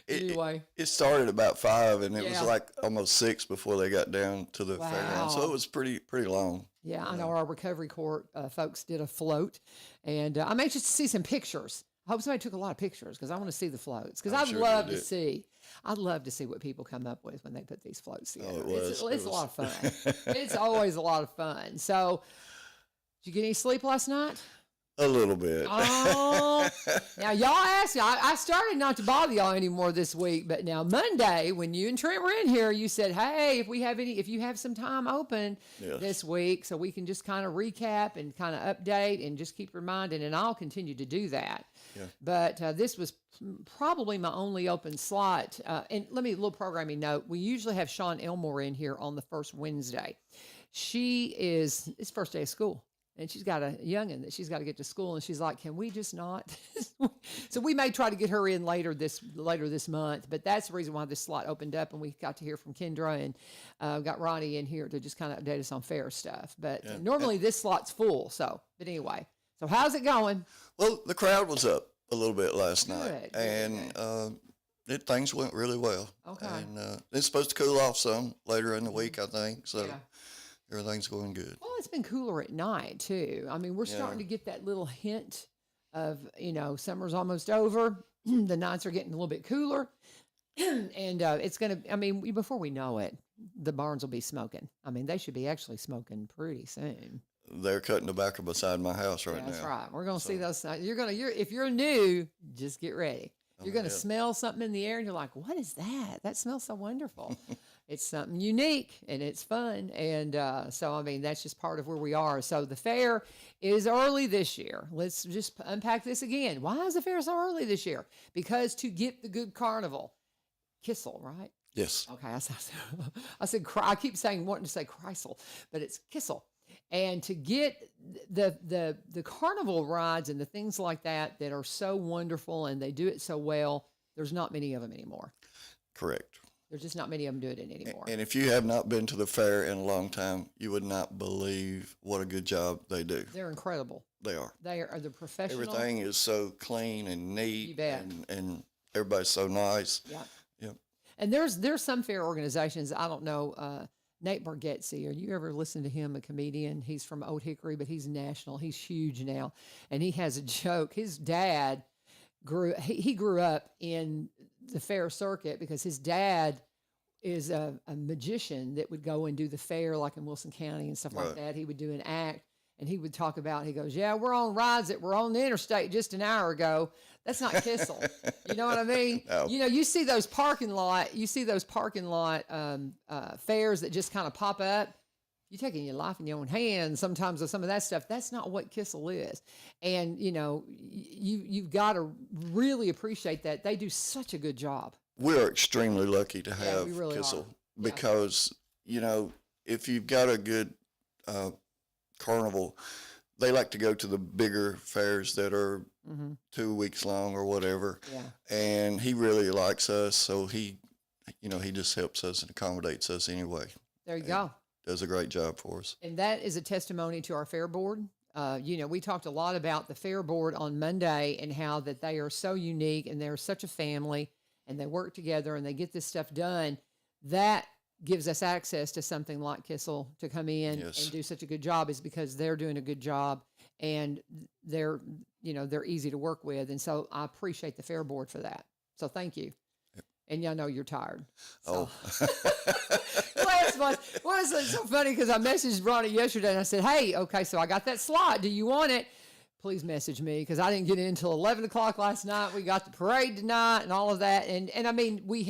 anyway, it started about 5, and it was Yeah. like almost 6 before they got down to the fairground. So it was pretty long. Yeah, I know our recovery court folks did a float, and I'm anxious to see some pictures. I hope somebody took a lot of pictures because I want to see the floats. Because I'd sure love they to did. see. I'd love to see what people come up with when they put these floats together. it was. It's a lot of fun. It's always a lot of fun. So, did you get any sleep last night? A little bit. Oh, now y'all asked me. I started not to bother y'all anymore this week, but now Monday, when you and Trent were in here, you said, "Hey, if you have some time open Yes. this week, so we can just kind of recap and kind of update and just keep reminding." And I'll continue to do that. Yeah. But this was probably my only open slot. And let me a little programming note. We usually have Sean Elmore in here on the first Wednesday. It's first day of school. And she's got a youngin' that she's got to get to school, and she's like, "Can we just not?" So we may try to get her in later this month, but that's the reason why this slot opened up, and we got to hear from Kendra and got Ronnie in here to just kind of update us on fair stuff. But normally this slot's full. So, but anyway, so how's it going? Well, the crowd was up a little bit last night, Good, and things went really well. Okay. And it's supposed to cool off some later in the week, I think. So Yeah. everything's going good. Well, it's been cooler at night too. I mean, we're starting to get that little hint of, summer's almost over. The nights are getting a little bit cooler. And it's going to, before we know it, the barns will be smoking. I mean, they should be actually smoking pretty soon. They're cutting tobacco beside my house right That's now. right. We're going to see those. If you're new, just get ready. You're going to smell something in the air and you're like, "What is that? That smells so wonderful." It's something unique and it's fun. And that's just part of where we are. So the fair is early this year. Let's just unpack this again. Why is the fair so early this year? Because to get the good carnival, Kissel, right? Yes. Okay, I keep wanting to say Kreisel, but it's Kissel. And to get the carnival rides and the things like that are so wonderful and they do it so well, there's not many of them anymore. Correct. There's just not many of them doing it anymore. And if you have not been to the fair in a long time, you would not believe what a good job they do. They're incredible. They are. They are the professional. Everything is so clean and neat. You bet. And everybody's so nice. Yeah. Yep. And there's some fair organizations. I don't know. Nate Bargatze, are you ever listened to him? A comedian. He's from Old Hickory, but he's national. He's huge now, and he has a joke. His dad grew up in the fair circuit because his dad is a magician that would go and do the fair like in Wilson County and stuff like Right. that. He would do an act. And he would talk about, he goes, "Yeah, we're on rides that were on the interstate just an hour ago. That's not Kissel." You know what I mean? No. You see those parking lot fairs that just kind of pop up. You're taking your life in your own hands sometimes with some of that stuff. That's not what Kissel is. And, you've got to really appreciate that. They do such a good job. We're extremely lucky to have we really Kissel are. Yeah. because, if you've got a good carnival, they like to go to the bigger fairs that are 2 weeks long or whatever. Yeah. And he really likes us, so he just helps us and accommodates us anyway. There you go. Does a great job for us. And that is a testimony to our fair board. We talked a lot about the fair board on Monday and how that they are so unique and they're such a family and they work together and they get this stuff done. That gives us access to something like Kissel to come in Yes. and do such a good job is because they're doing a good job and they're easy to work with. And so I appreciate the Fair Board for that. So thank you. And y'all know you're tired. So. Oh, Well, it's so funny because I messaged Ronnie yesterday and I said, hey, okay, so I got that slot. Do you want it? Please message me because I didn't get in until 11 o'clock last night. We got the parade tonight and all of that. And I mean, we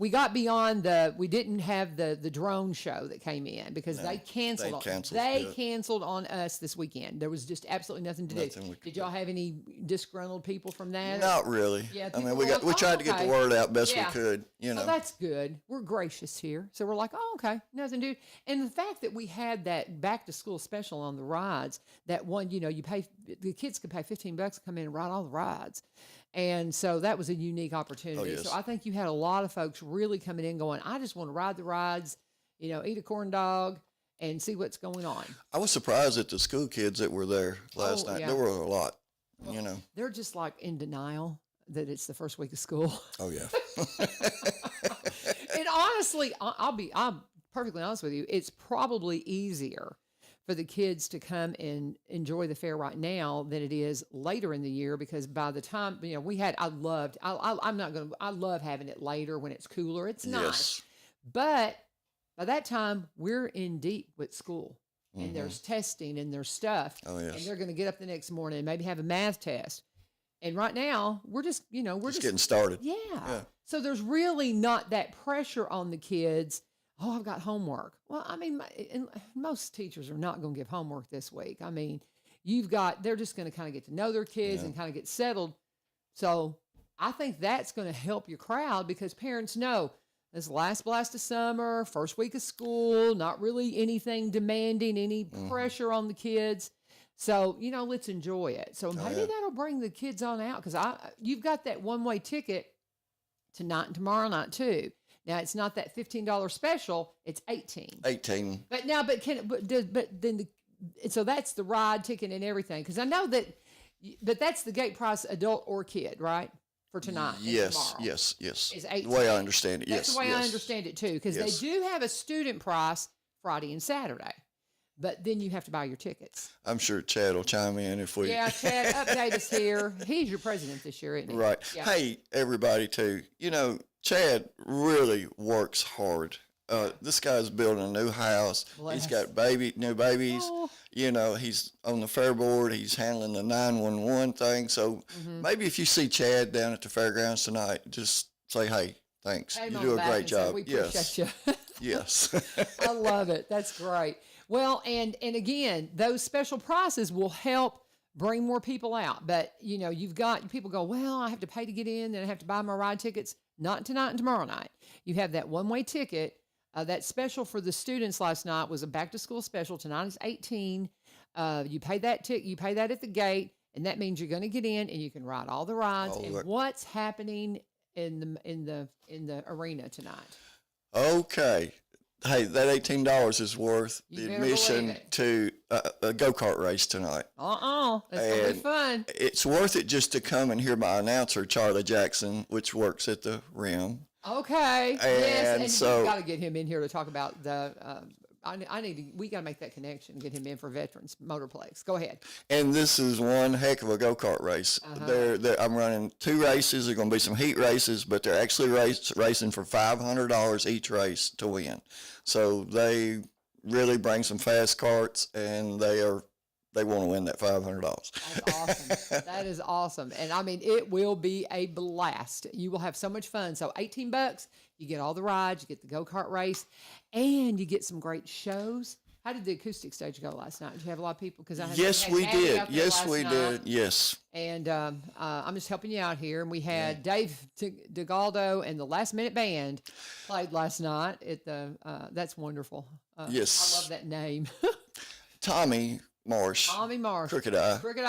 got beyond we didn't have the drone show that came in because they canceled. They canceled on us this weekend. There was just absolutely nothing to do. Did y'all have any disgruntled people from that? not really. Yeah, I mean, people we tried to get the word out best we could, So that's good. We're gracious here. So we're like, oh, okay, nothing to do. And the fact that we had that back to school special on the rides, that one, the kids could pay $15 to come in and ride all the rides. And so that was a unique opportunity. Yes. So I think you had a lot of folks really coming in going, I just want to ride the rides, eat a corn dog and see what's going on. I was surprised at the school kids that were there last night. Yeah. There were a lot, They're just like in denial that it's the first week of school. Oh, yeah. And honestly, I'm perfectly honest with you. It's probably easier for the kids to come and enjoy the fair right now than it is later in the year, because by the time, I love having it later when it's cooler. It's nice. Yes. But by that time, we're in deep with school and there's testing and there's stuff. Oh, yes. And they're going to get up the next morning and maybe have a math test. And right now, we're just getting started. Yeah. So there's really not that pressure on the kids. Oh, I've got homework. Well, I mean, most teachers are not going to give homework this week. I mean, they're just going to kind of get to know their kids and kind of get settled. So I think that's going to help your crowd because parents know this last blast of summer, first week of school, not really anything demanding, any pressure on the kids. So, let's enjoy it. So maybe that'll bring the kids on out because you've got that one-way ticket tonight and tomorrow night too. Now it's not that $15 special; it's $18. 18. So that's the ride ticket and everything. Because I know but that's the gate price, adult or kid, right? For tonight. Yes. Is 18. The way I understand it. That's Yes. the way I understand it too. Because Yes. they do have a student price Friday and Saturday, but then you have to buy your tickets. I'm sure Chad will chime in if we. Yeah, Chad, update us here. He's your president this year, isn't he? Right. Yeah. Hey, everybody, too. Chad really works hard. This guy's building a new house. Bless. He's got new babies. Oh. He's on the fair board. He's handling the 911 thing. So maybe if you see Chad down at the fairgrounds tonight, just say, hey, thanks. Pat him You on do the a back great and say, job. we Yes. appreciate you. Yes. I love it. That's great. Well, and again, those special prices will help bring more people out. But, you've got people go, well, I have to pay to get in, then I have to buy my ride tickets. Not tonight and tomorrow night. You have that one-way ticket. That special for the students last night was a back-to-school special. Tonight is 18. You pay that you pay that at the gate, and that means you're going to get in and you can ride all the rides. What's happening in the arena tonight? Okay. Hey, that $18 is worth You the better admission believe it. to a go-kart race tonight. It's going to be fun. It's worth it just to come and hear my announcer, Charlie Jackson, which works at the Rim. Okay. Yes, and so- we've got to get him in here to talk about the. We got to make that connection, get him in for Veterans Motorplex. Go ahead. And this is one heck of a go-kart race. I'm running 2 races. There are going to be some heat races, but they're actually racing for $500 each race to win. So they really bring some fast carts, and they want to win that $500. That's awesome. That is awesome. And I mean, it will be a blast. You will have so much fun. So $18, you get all the rides, you get the go-kart race, and you get some great shows. How did the acoustic stage go last night? Did you have a lot of people? Because Yes, we did. Yes, we did. Yes. And I'm just helping you out here. And we had Dave DeGaldo and the Last Minute Band played last night at the. That's wonderful. Yes. I love that name. Tommy Marsh. Crooked Eye. Crooked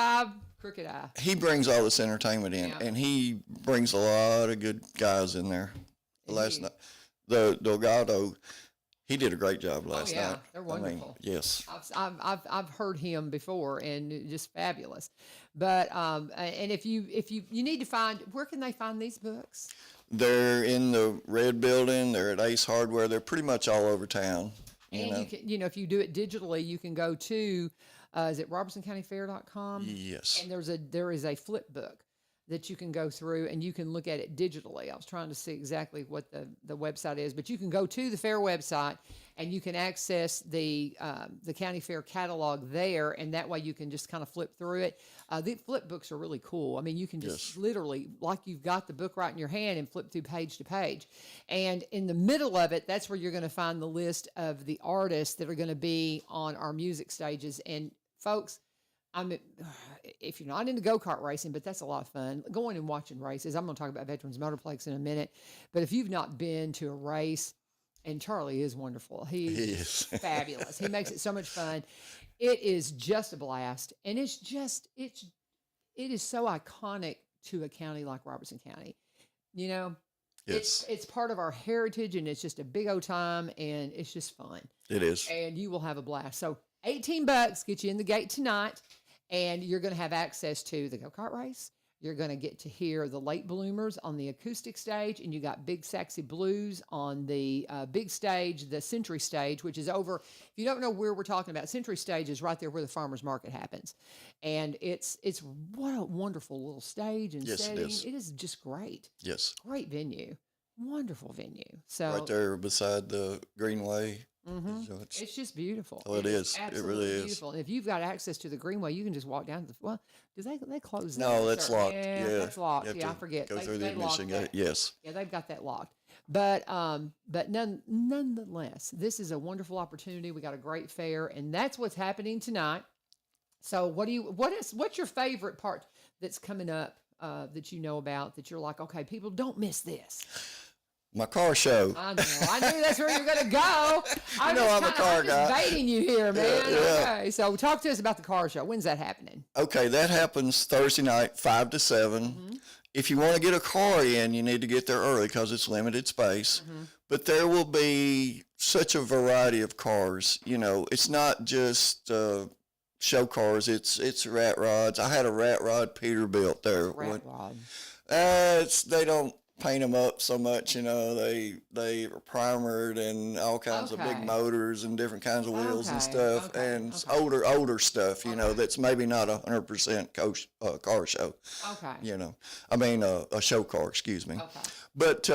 Eye. He brings all this entertainment in, and he brings a lot of good guys in there. Last night, the Delgado, he did a great job last night. They're wonderful. Yes. I've heard him before, and just fabulous. But and if you need to find, where can they find these books? They're in the red building. They're at Ace Hardware. They're pretty much all over town. And you can, if you do it digitally, you can go to, is it RobertsonCountyFair.com? Yes. And there is a flip book that you can go through and you can look at it digitally. I was trying to see exactly what the website is, but you can go to the fair website and you can access the county fair catalog there, and that way you can just kind of flip through it. The flip books are really cool. I mean, you can just literally, like you've got the book right in your hand, and flip through page to page. And in the middle of it, that's where you're going to find the list of the artists that are going to be on our music stages. And folks, if you're not into go-kart racing, but that's a lot of fun, going and watching races. I'm going to talk about Veterans Motorplex in a minute, but if you've not been to a race, and Charlie is wonderful. He is fabulous. He makes it so much fun. It is just a blast. And it is so iconic to a county like Robertson County. It's part of our heritage, and it's just a big old time, and it's just fun. It is. And you will have a blast. So $18 get you in the gate tonight, and you're going to have access to the go-kart race. You're going to get to hear the late bloomers on the acoustic stage, and you got Big Sexy Blues on the big stage, the Century stage, which is over. If you don't know where we're talking about, Century stage is right there where the farmers market happens, and it's what a wonderful little stage and setting. It is just great. Yes, great venue, wonderful venue. So right there beside the Greenway. Mm-hmm. So it's just beautiful. Oh, it is. It really is beautiful. And if you've got access to the Greenway, you can just walk down to the. Do they close? No, that's locked. Yeah, that's locked. Yeah, I forget. Go through the admission gate. Yes. Yeah, they've got that locked. But nonetheless, this is a wonderful opportunity. We got a great fair, and that's what's happening tonight. So, what's your favorite part that's coming up that you know about that you're like, okay, people don't miss this? My car show. I know. I knew that's where you're going to go. I'm a car guy. Baiting you here, man. Yeah. Okay, so talk to us about the car show. When's that happening? Okay, that happens Thursday night, 5 to 7. Mm-hmm. If you want to get a car in, you need to get there early because it's limited space. Mm-hmm. But there will be such a variety of cars. It's not just show cars. It's rat rods. I had a rat rod Peter built there. Rat rod. They don't paint them up so much, they are primered and all kinds of big motors and different kinds of wheels and stuff, and older stuff, that's maybe not 100% car show. Okay. A show car, excuse me. Okay. But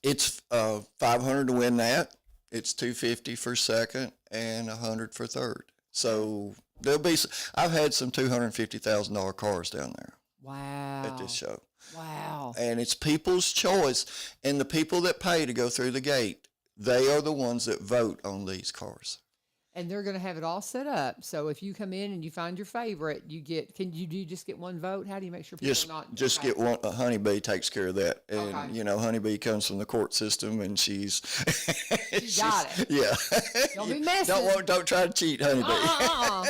it's $500 to win that. It's $250 for second and $100 for third. So I've had some $250,000 cars down there. Wow. At this show. Wow. And it's people's choice. And the people that pay to go through the gate, they are the ones that vote on these cars. And they're going to have it all set up. So if you come in and you find your favorite, do you just get one vote? How do you make sure people are not? Just get one. Honeybee takes care of that. And, Honeybee comes from the court system, and she's got it. Yeah. Don't be messing. Don't try to cheat, Honeybee.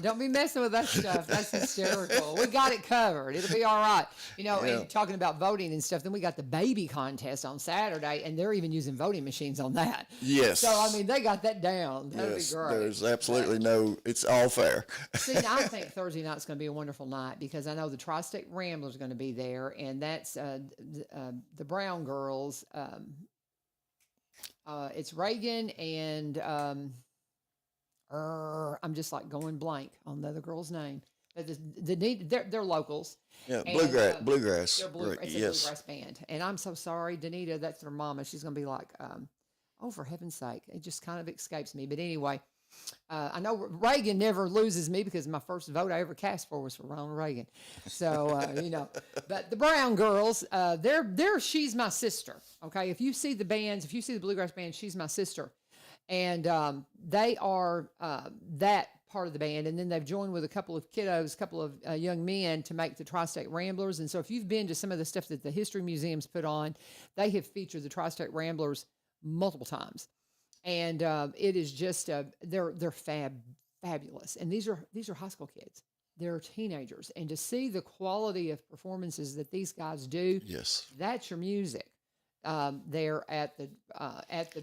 Don't be messing with that stuff. That's hysterical. We got it covered. It'll be all right. And talking about voting and stuff, then we got the baby contest on Saturday, and they're even using voting machines on that. Yes. So, they got that down. That'd be great. There's absolutely it's all fair. See, I think Thursday night's going to be a wonderful night because I know the Tri-State Ramblers are going to be there, and that's the Brown girls. It's Reagan and I'm just like going blank on the other girl's name. But they're locals. Yeah, and, bluegrass. It's a bluegrass band, and I'm so sorry, Danita. That's their mama. She's going to be like. Oh, for heaven's sake. It just kind of escapes me. But anyway, I know Reagan never loses me because my first vote I ever cast for was for Ronald Reagan. So, but the Brown girls, she's my sister. Okay. If you see the bands, if you see the bluegrass band, she's my sister. And they are that part of the band. And then they've joined with a couple of kiddos, a couple of young men to make the Tri-State Ramblers. And so if you've been to some of the stuff that the History Museum's put on, they have featured the Tri-State Ramblers multiple times, and it is just they're fabulous, and these are high school kids, they're teenagers, and to see the quality of performances that these guys do, yes, that's your music. there at the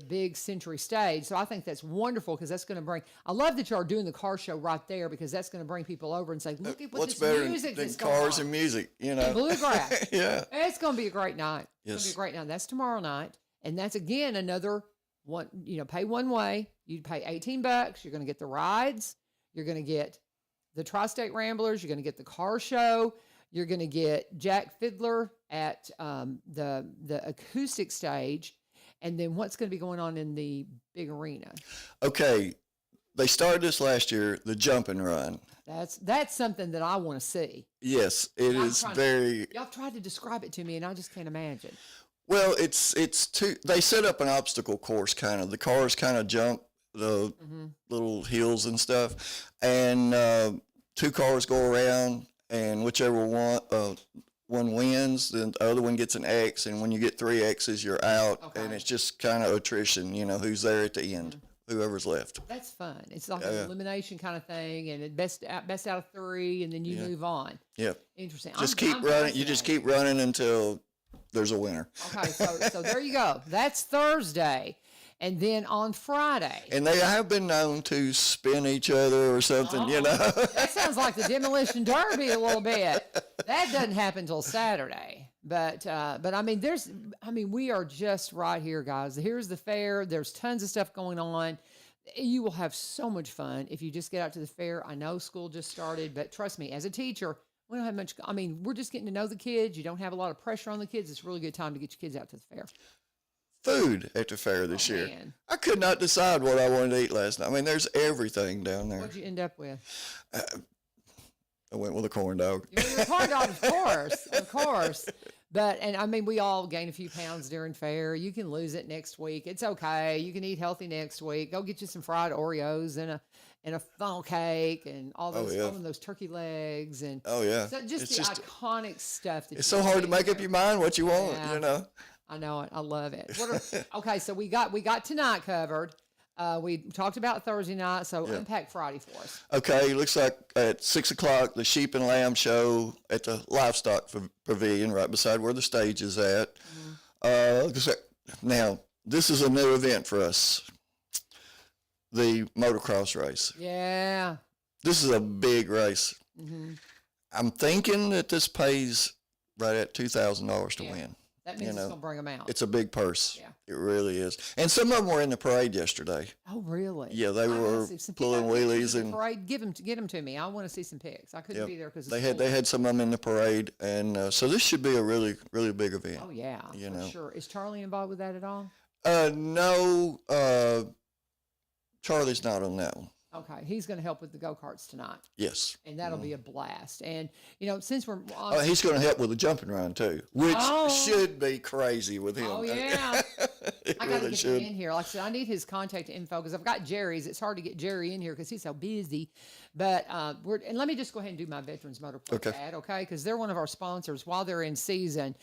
big Century stage. So I think that's wonderful because that's going to bring. I love that you are doing the car show right there because that's going to bring people over and say, "Look at What's this better music than that's cars going and on." music? And bluegrass. Yeah. It's going to be a great night. It's going to Yes. be a great night. That's tomorrow night, and that's again another one. Pay one way. You pay $18. You're going to get the rides. You're going to get the Tri-State Ramblers. You're going to get the car show. You're going to get Jack Fiddler at the acoustic stage. And then what's going to be going on in the big arena? Okay. They started this last year, the jump and run. That's something that I want to see. Yes, it is very. Y'all tried to describe it to me, and I just can't imagine. Well, it's two. They set up an obstacle course, kind of. The cars kind of jump the little hills and stuff, and two cars go around, and whichever one wins, then the other one gets an X, and when you get 3 X's, you're out, and it's just kind of attrition. Who's there at the end, whoever's left. That's fun. It's like an elimination kind of thing, and it best out of 3, and then you move on. Yeah. Interesting. Just keep running. You just keep running until there's a winner. Okay, so there you go. That's Thursday. And then on Friday. And they have been known to spin each other or something, That sounds like the Demolition Derby a little bit. That doesn't happen until Saturday. But I mean, we are just right here, guys. Here's the fair. There's tons of stuff going on. You will have so much fun if you just get out to the fair. I know school just started, but trust me, as a teacher, we don't have much. I mean, we're just getting to know the kids. You don't have a lot of pressure on the kids. It's a really good time to get your kids out to the fair. Food at the fair this year. Man. I could not decide what I wanted to eat last night. I mean, there's everything down there. What'd you end up with? I went with a corn dog. You went with a corn dog, of course. But, and I mean, we all gain a few pounds during fair. You can lose it next week. It's okay. You can eat healthy next week. Go get you some fried Oreos and a funnel cake and all those turkey legs and so just iconic stuff. It's so hard to make up your mind what you want, I know it. I love it. Okay, so we got tonight covered. We talked about Thursday night, so unpack Friday for us. Okay, looks like at 6 o'clock, the Sheep and Lamb show at the Livestock Pavilion, right beside where the stage is at. Now, this is a new event for us, the motocross race. Yeah. This is a big race. Mm-hmm. I'm thinking that this pays right at $2,000 to win. That means it's going to bring them out. It's a big purse. Yeah. It really is. And some of them were in the parade yesterday. Oh, really? Yeah, they were pulling wheelies and parade. Get them to me. I want to see some pics. I couldn't be there because they had some of them in the parade, and so this should be a really big event. Oh yeah, for sure. Is Charlie involved with that at all? No, Charlie's not on that one. Okay, he's going to help with the go-karts tonight. Yes. And that'll be a blast. And, since we're he's going to help with the jumping around, too, which should be crazy with him. Oh, yeah. I got to get him in here. Like I said, I need his contact info because I've got Jerry's. It's hard to get Jerry in here because he's so busy. But and let me just go ahead and do my Veterans Motorplex ad, okay? Because they're one of our sponsors while they're in season.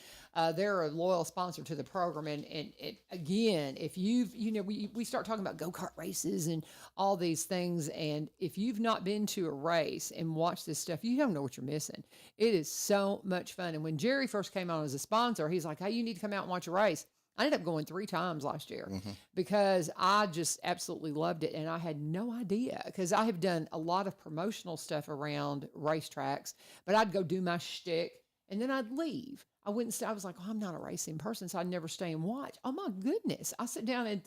They're a loyal sponsor to the program. And again, if we start talking about go-kart races and all these things. And if you've not been to a race and watched this stuff, you don't know what you're missing. It is so much fun. And when Jerry first came on as a sponsor, he's like, hey, you need to come out and watch a race. I ended up going 3 times last year because I just absolutely loved it. And I had no idea because I have done a lot of promotional stuff around racetracks, but I'd go do my shtick and then I'd leave. I wouldn't stay. I was like, I'm not a racing person, so I'd never stay and watch. Oh my goodness. I sit down at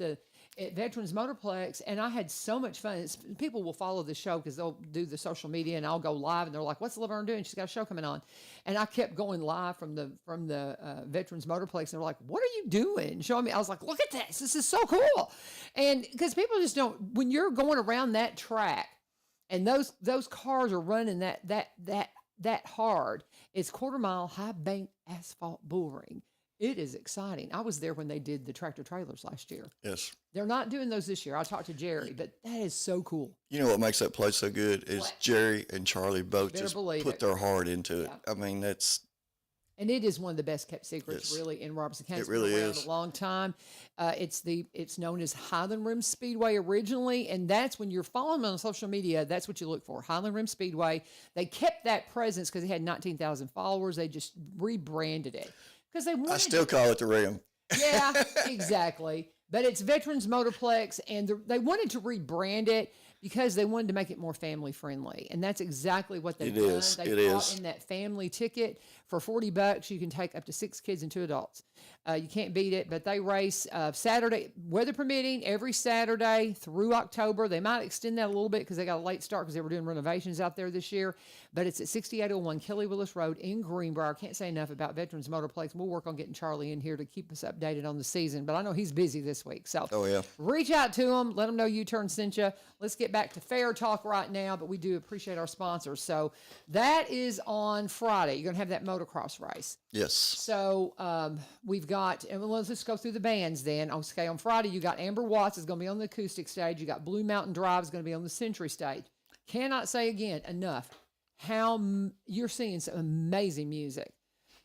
Veterans Motorplex and I had so much fun. People will follow the show because they'll do the social media and I'll go live and they're like, what's LaVern doing? She's got a show coming on. And I kept going live from the Veterans Motorplex and they're like, what are you doing? Showing me. I was like, look at this. This is so cool. And because people just don't, when you're going around that track and those cars are running that hard, it's quarter-mile high-bank asphalt bull ring. It is exciting. I was there when they did the tractor trailers last year. Yes. They're not doing those this year. I talked to Jerry, but that is so cool. You know what makes that place so good is Jerry and Charlie both just put their heart into it. I mean, and it is one of the best kept secrets, really, in Robertson County. It really is. A long time. It's known as Highland Rim Speedway originally, and that's when you're following them on social media. That's what you look for, Highland Rim Speedway. They kept that presence because it had 19,000 followers. They just rebranded it because they wanted. I still call it the Rim. Yeah, exactly. But it's Veterans Motorplex, and they wanted to rebrand it because they wanted to make it more family friendly, and that's exactly what they've done. They brought in that family ticket for $40. You can take up to 6 kids and 2 adults. You can't beat it. But they race Saturday, weather permitting, every Saturday through October. They might extend that a little bit because they got a late start because they were doing renovations out there this year. But it's at 6801 Kelly Willis Road in Greenbrier. Can't say enough about Veterans Motorplex. We'll work on getting Charlie in here to keep us updated on the season. But I know he's busy this week. So reach out to him. Let him know U-Turn sent you. Let's get back to fair talk right now. But we do appreciate our sponsors. So that is on Friday. You're going to have that motocross race. Yes. So we've got, and let's just go through the bands then. Okay, on Friday, you got Amber Watts is going to be on the acoustic stage. You got Blue Mountain Drive is going to be on the Century stage. Cannot say again enough how you're seeing some amazing music.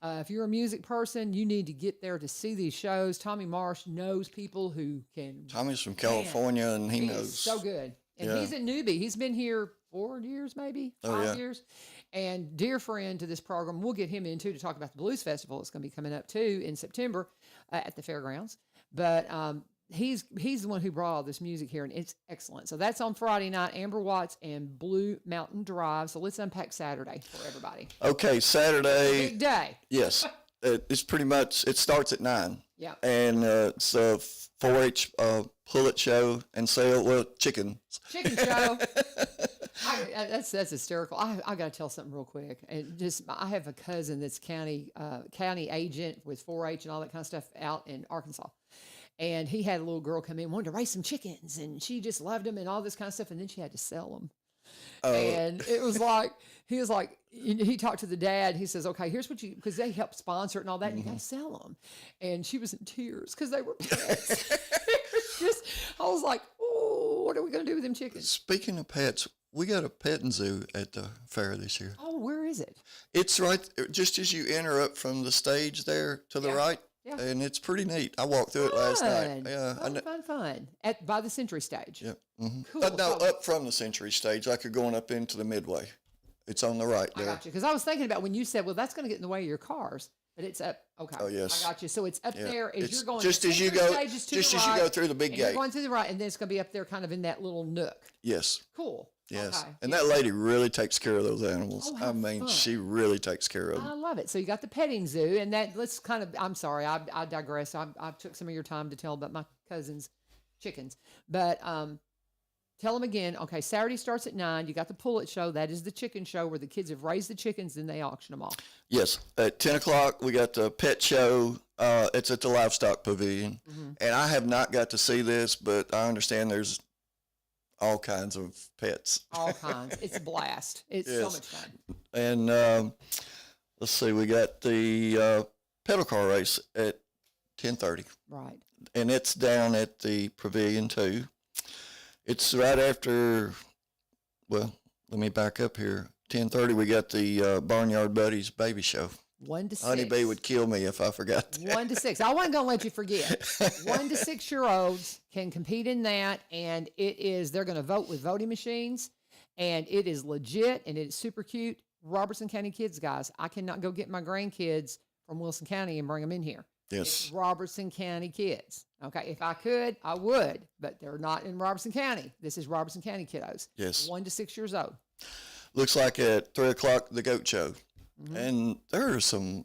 If you're a music person, you need to get there to see these shows. Tommy Marsh knows people who can. Tommy's from California, and he knows. So good. And he's a newbie. He's been here 4 years, maybe 5 years. And dear friend to this program, we'll get him in too to talk about the Blues Festival. It's going to be coming up too in September at the fairgrounds. But he's the one who brought all this music here, and it's excellent. So that's on Friday night, Amber Watts and Blue Mountain Drive. So let's unpack Saturday for everybody. Okay, Saturday. Big day. Yes. It's pretty much, it starts at 9. Yeah. And it's a 4-H pullet show and sale, well, chicken show. That's hysterical. I got to tell something real quick. And just, I have a cousin that's county agent with 4-H and all that kind of stuff out in Arkansas. And he had a little girl come in, wanted to raise some chickens, and she just loved them and all this kind of stuff. And then she had to sell them. And it was like, he talked to the dad. He says, okay, here's what because they help sponsor it and all that. And you got to sell them. And she was in tears because they were pets. I was like, oh, what are we going to do with them chickens? Speaking of pets, we got a petting zoo at the fair this year. Oh, where is it? It's right, just as you enter up from the stage there to the right. Yeah. And it's pretty neat. I walked through it last night. Yeah, fun. By the Century stage. Yep. Mm-hmm. Cool. No, up from the Century stage, like you're going up into the Midway. It's on the right there. I got you. Because I was thinking about when you said, well, that's going to get in the way of your cars. But it's up. Okay. Oh, yes. I got you. So it's up there as you're going. Just as you go, as you go through the big gate. You're going to the right, and then it's going to be up there kind of in that little nook. Yes. Cool. Yes. Okay. And that lady really takes care of those animals. Oh, fun. She really takes care of them. I love it. So you got the petting zoo, and let's kind of, I'm sorry, I digress. I took some of your time to tell about my cousin's chickens. But tell them again, okay, Saturday starts at 9. You got the pullet show. That is the chicken show where the kids have raised the chickens, and they auction them off. Yes. At 10 o'clock, we got the pet show. It's at the Livestock Pavilion. Mm-hmm. And I have not got to see this, but I understand there's all kinds of pets. All kinds. It's a blast. It's so much fun. And let's see, we got the pedal car race at 10:30. Right. And it's down at the Pavilion too. It's right after, well, let me back up here. 10:30, we got the Barnyard Buddies baby show. 1 to 6. Honeybee would kill me if I forgot that. 1 to 6. I wasn't going to let you forget. 1 to 6 year olds can compete in that, and they're going to vote with voting machines, and it is legit, and it is super cute. Robertson County kids, guys. I cannot go get my grandkids from Wilson County and bring them in here. Yes. It's Robertson County kids. Okay, if I could, I would, but they're not in Robertson County. This is Robertson County kiddos. Yes. 1 to 6 years old. Looks like at 3 o'clock, the goat show. Mm-hmm. And there are some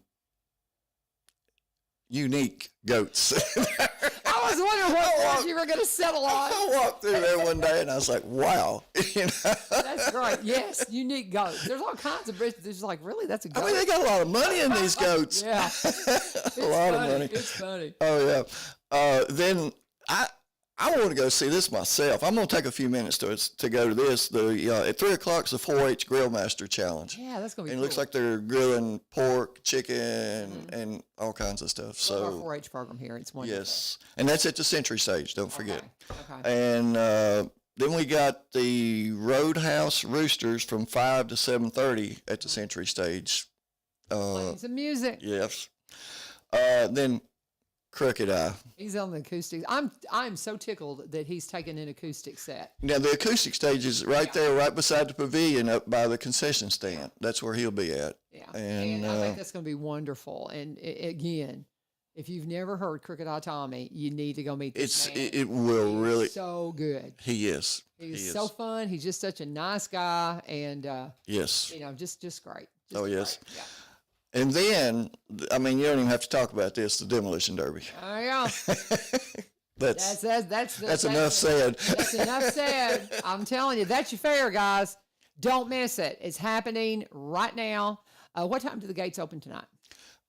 unique goats. I was wondering what one you were going to settle on. I walked through there one day and I was like, wow. That's great. Yes, unique goats. There's all kinds of bridges. There's like, really, that's a goat. I mean, they got a lot of money in these goats. Yeah. A lot of money. It's funny. Oh, yeah. Then I want to go see this myself. I'm going to take a few minutes to go to this. At 3 o'clock is the 4-H Grill Master Challenge. Yeah, that's going to be And cool. it looks like they're grilling pork, chicken, and all kinds of stuff. So our 4-H program here. It's wonderful. Yes. And that's at the Century Stage, don't forget. Okay. And then we got the Roadhouse Roosters from 5 to 7:30 at the Century Stage. Playing some music. Yes. Then Crooked Eye. He's on the acoustics. I'm so tickled that he's taken an acoustic set. Now, the acoustic stage is right there, right beside the pavilion up by the concession stand. That's where he'll be at. Yeah. And I think that's going to be wonderful. And again, If you've never heard Crooked Eye Tommy, you need to go meet this man. It will really. So good. He is. He's so fun. He's just such a nice guy, and yes, just great. Yes. Yeah. And then, I mean, you don't even have to talk about this. The demolition derby. Oh yeah. That's enough enough said. That's enough said. I'm telling you, that's your fair, guys. Don't miss it. It's happening right now. What time do the gates open tonight?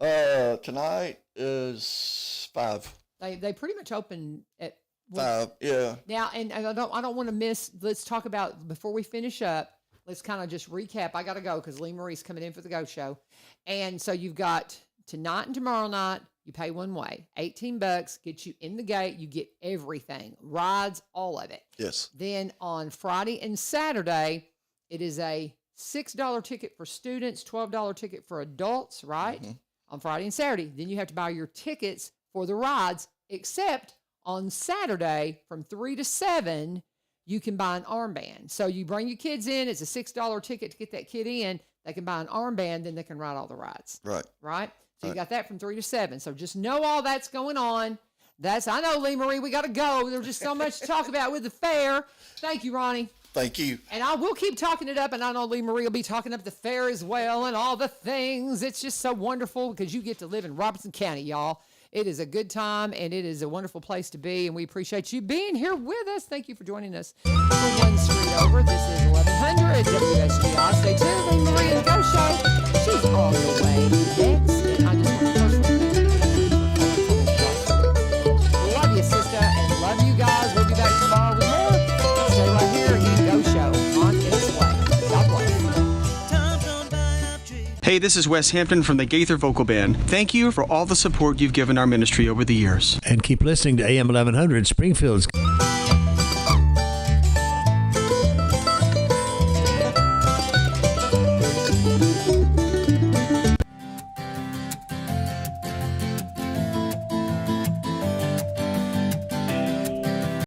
Tonight is 5. They pretty much open at 5. Yeah. Now, and I don't want to miss. Let's talk about before we finish up. Let's kind of just recap. I got to go because Lee Marie's coming in for the Go Show, and so you've got tonight and tomorrow night. You pay one way, $18 gets you in the gate. You get everything, rides, all of it. Yes. Then on Friday and Saturday, it is a $6 ticket for students, $12 ticket for adults, right? Mm-hmm. On Friday and Saturday. Then you have to buy your tickets for the rides, except on Saturday from 3 to 7, you can buy an armband. So you bring your kids in. It's a $6 ticket to get that kid in. They can buy an armband, then they can ride all the rides. Right? So you got that from 3 to 7. So just know all that's going on. I know, Lee Marie, we got to go. There's just so much to talk about with the fair. Thank you, Ronnie. Thank you. And I will keep talking it up, and I know Lee Marie will be talking up the fair as well and all the things. It's just so wonderful because you get to live in Robertson County, y'all. It is a good time, and it is a wonderful place to be, and we appreciate you being here with us. Thank you for joining us. For one street over, this is 1100 WSGI. Stay tuned, Lee Marie and the Go Show. She's on the way next, and I just want to personally thank you. Love you, sister, and love you guys. We'll be back tomorrow with more. Stay right here again. Go Show on its way. God bless. Hey, this is Wes Hampton from the Gaither Vocal Band. Thank you for all the support you've given our ministry over the years. And keep listening to AM 1100 Springfield's